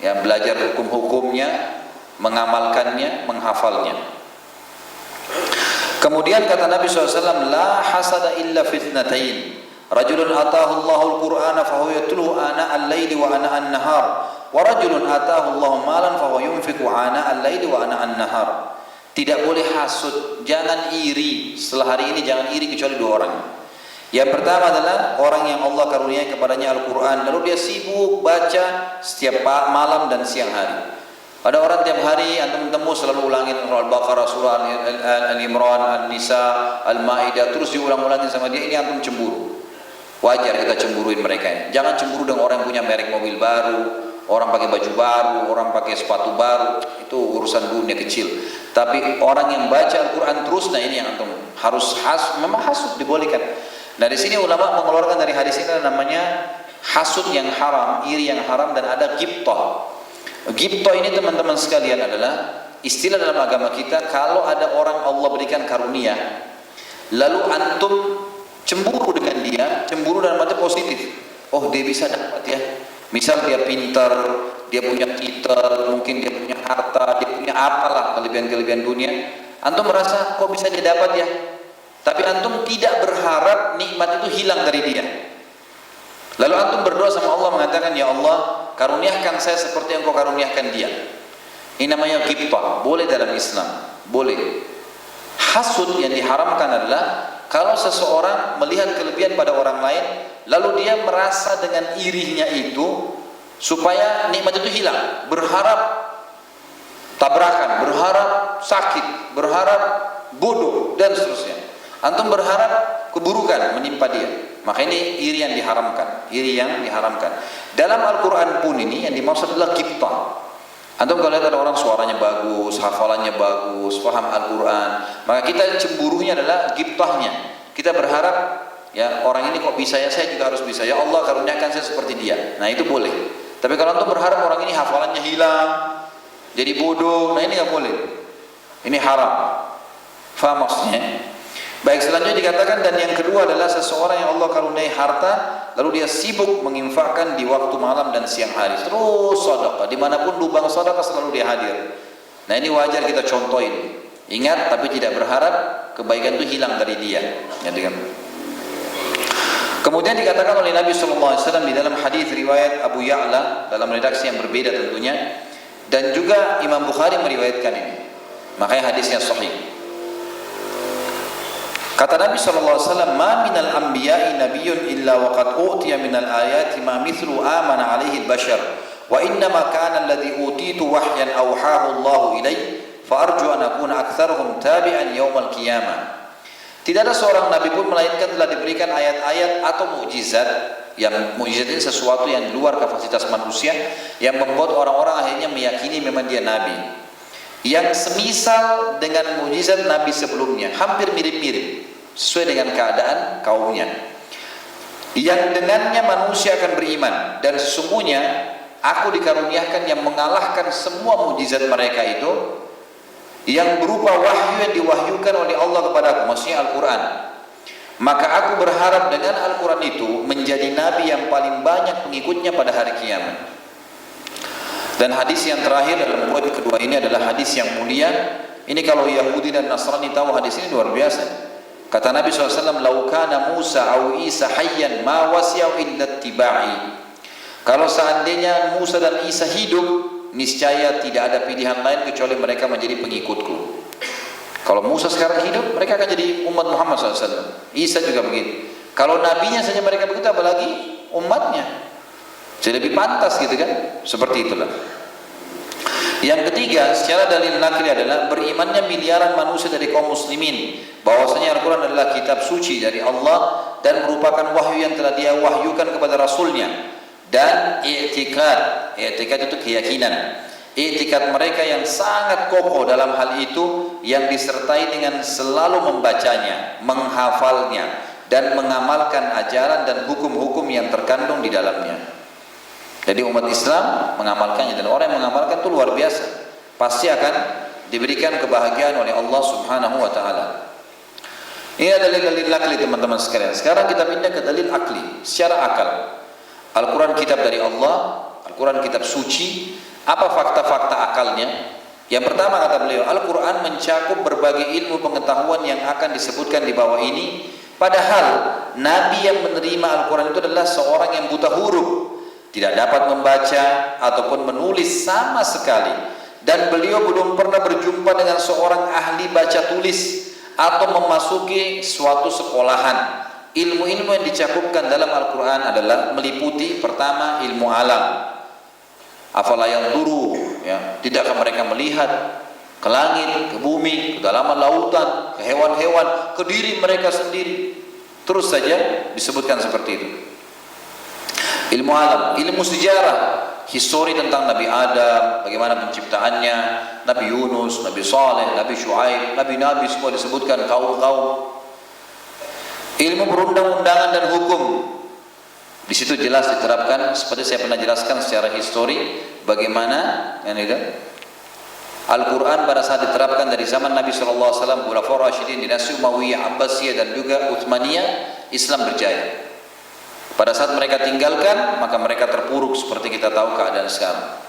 A: ya, belajar hukum-hukumnya, mengamalkannya, menghafalnya. Kemudian kata Nabi SAW, la hasada illa fitnatain. Rajulun atahu Allahul Qur'ana fahuwa yatluhu ana al-laili wa ana an-nahar. Wa rajulun atahu Allahu malan fahuwa yunfiqu ana al-laili wa ana an-nahar. Tidak boleh hasud, jangan iri. Setelah hari ini jangan iri kecuali dua orang. Yang pertama adalah orang yang Allah karuniai kepadanya Al-Quran, lalu dia sibuk baca setiap malam dan siang hari. Ada orang tiap hari antum temu selalu ulangin Al-Baqarah, surah Al-Imran, Al-Nisa, Al-Maidah, terus diulang-ulangin sama dia. Ini antum cemburu. Wajar kita cemburuin mereka ini. Jangan cemburu dengan orang yang punya merek mobil baru, orang pakai baju baru, orang pakai sepatu baru. Itu urusan dunia kecil. Tapi orang yang baca Al-Quran terus, nah ini yang antum harus memang hasud dibolehkan. Nah di sini ulama mengeluarkan dari hadis ini namanya hasud yang haram, iri yang haram, dan ada ghibthah. Ghibthah ini teman-teman sekalian adalah istilah dalam agama kita. Kalau ada orang Allah berikan karunia, lalu antum cemburu dengan dia, cemburu dalam arti positif. Oh dia bisa dapat ya. Misal dia pintar, dia punya titel, mungkin dia punya harta, dia punya apalah kelebihan-kelebihan dunia. Antum merasa kok bisa dia dapat ya? Tapi antum tidak berharap nikmat itu hilang dari dia. Lalu antum berdoa sama Allah mengatakan, ya Allah, karuniakan saya seperti yang kau karuniakan dia. Ini namanya ghibthah, boleh dalam Islam, boleh. Hasud yang diharamkan adalah kalau seseorang melihat kelebihan pada orang lain, lalu dia merasa dengan irinya itu supaya nikmat itu hilang, berharap tabrakan, berharap sakit, berharap bodoh, dan seterusnya. Antum berharap keburukan menimpa dia. Maka ini iri yang diharamkan, iri yang diharamkan. Dalam Al-Quran pun ini yang dimaksud adalah ghibthah. Antum kalau lihat ada orang suaranya bagus, hafalannya bagus, paham Al-Quran, maka kita cemburunya adalah ghibthahnya. Kita berharap, ya orang ini kok bisa ya, saya juga harus bisa. Ya Allah karuniakan saya seperti dia. Nah itu boleh. Tapi kalau antum berharap orang ini hafalannya hilang, jadi bodoh, nah ini nggak boleh. Ini haram. Faham maksudnya? Baik, selanjutnya dikatakan, dan yang kedua adalah seseorang yang Allah karuniai harta, lalu dia sibuk menginfakkan di waktu malam dan siang hari, terus sedekah, dimanapun lubang sedekah selalu dia hadir. Nah ini wajar kita contohin. Ingat, tapi tidak berharap kebaikan itu hilang dari dia. Kemudian dikatakan oleh Nabi SAW di dalam hadis riwayat Abu Ya'la dalam redaksi yang berbeda tentunya, dan juga Imam Bukhari meriwayatkan ini. Makanya hadisnya sahih. Kata Nabi SAW, "Ma minal anbiya'i nabiyyun illa waqad utiya minal ayati ma mithlu amana alaihi al-bashar, wa innama kana alladhi utitu wahyan awhahu Allahu ilaihi, fa arju an akuna aktsarahum tabi'an yaumal qiyamah." Tidak ada seorang nabi pun melainkan telah diberikan ayat-ayat atau mukjizat, yang mukjizat ini sesuatu yang di luar kapasitas manusia, yang membuat orang-orang akhirnya meyakini memang dia nabi, yang semisal dengan mukjizat nabi sebelumnya, hampir mirip-mirip sesuai dengan keadaan kaumnya, yang dengannya manusia akan beriman. Dan sesungguhnya aku dikaruniakan yang mengalahkan semua mukjizat mereka itu, yang berupa wahyu yang diwahyukan oleh Allah kepadaku, maksudnya Al-Quran. Maka aku berharap dengan Al-Quran itu menjadi nabi yang paling banyak pengikutnya pada hari kiamat. Dan hadis yang terakhir dalam poin kedua ini adalah hadis yang mulia. Ini kalau Yahudi dan Nasrani tahu hadis ini luar biasa. Kata Nabi SAW, "Lau kana Musa au Isa hayyan ma wasi'u illa tibai." Kalau seandainya Musa dan Isa hidup, niscaya tidak ada pilihan lain kecuali mereka menjadi pengikutku. Kalau Musa sekarang hidup, mereka akan jadi umat Muhammad SAW. Isa juga begitu. Kalau nabinya saja mereka begitu, apalagi umatnya. Jadi lebih pantas gitu kan? Seperti itulah. Yang ketiga, secara dalil nakli adalah berimannya miliaran manusia dari kaum muslimin bahwasanya Al-Quran adalah kitab suci dari Allah dan merupakan wahyu yang telah dia wahyukan kepada Rasulnya. Dan i'tikad itu keyakinan, i'tikad mereka yang sangat kokoh dalam hal itu, yang disertai dengan selalu membacanya, menghafalnya, dan mengamalkan ajaran dan hukum-hukum yang terkandung di dalamnya. Jadi umat Islam mengamalkannya, dan orang yang mengamalkan itu luar biasa, pasti akan diberikan kebahagiaan oleh Allah Subhanahu wa taala. Ini adalah dalil akli teman-teman sekalian. Sekarang kita pindah ke dalil akli, secara akal. Al-Quran kitab dari Allah, Al-Quran kitab suci. Apa fakta-fakta akalnya? Yang pertama kata beliau, Al-Quran mencakup berbagai ilmu pengetahuan yang akan disebutkan di bawah ini. Padahal Nabi yang menerima Al-Quran itu adalah seorang yang buta huruf, tidak dapat membaca ataupun menulis sama sekali, dan beliau belum pernah berjumpa dengan seorang ahli baca tulis atau memasuki suatu sekolahan. Ilmu-ilmu yang dicakupkan dalam Al-Quran adalah meliputi pertama ilmu alam. Afala yanzuru, ya, tidakkah mereka melihat ke langit, ke bumi, ke dalaman lautan, ke hewan-hewan, ke diri mereka sendiri. Terus saja disebutkan seperti itu. Ilmu alam, ilmu sejarah, histori tentang Nabi Adam, bagaimana penciptaannya, Nabi Yunus, Nabi Saleh, Nabi Shu'aib, Nabi-Nabi semua disebutkan, kaum-kaum. Ilmu perundang-undangan dan hukum, di situ jelas diterapkan, seperti saya pernah jelaskan secara histori bagaimana Al-Quran pada saat diterapkan dari zaman Nabi SAW, Khulafaur Rasyidin, dinasti Umayyah, Abbasiyah, dan juga Utsmaniyah, Islam berjaya. Pada saat mereka tinggalkan, maka mereka terpuruk seperti kita tahu keadaan sekarang.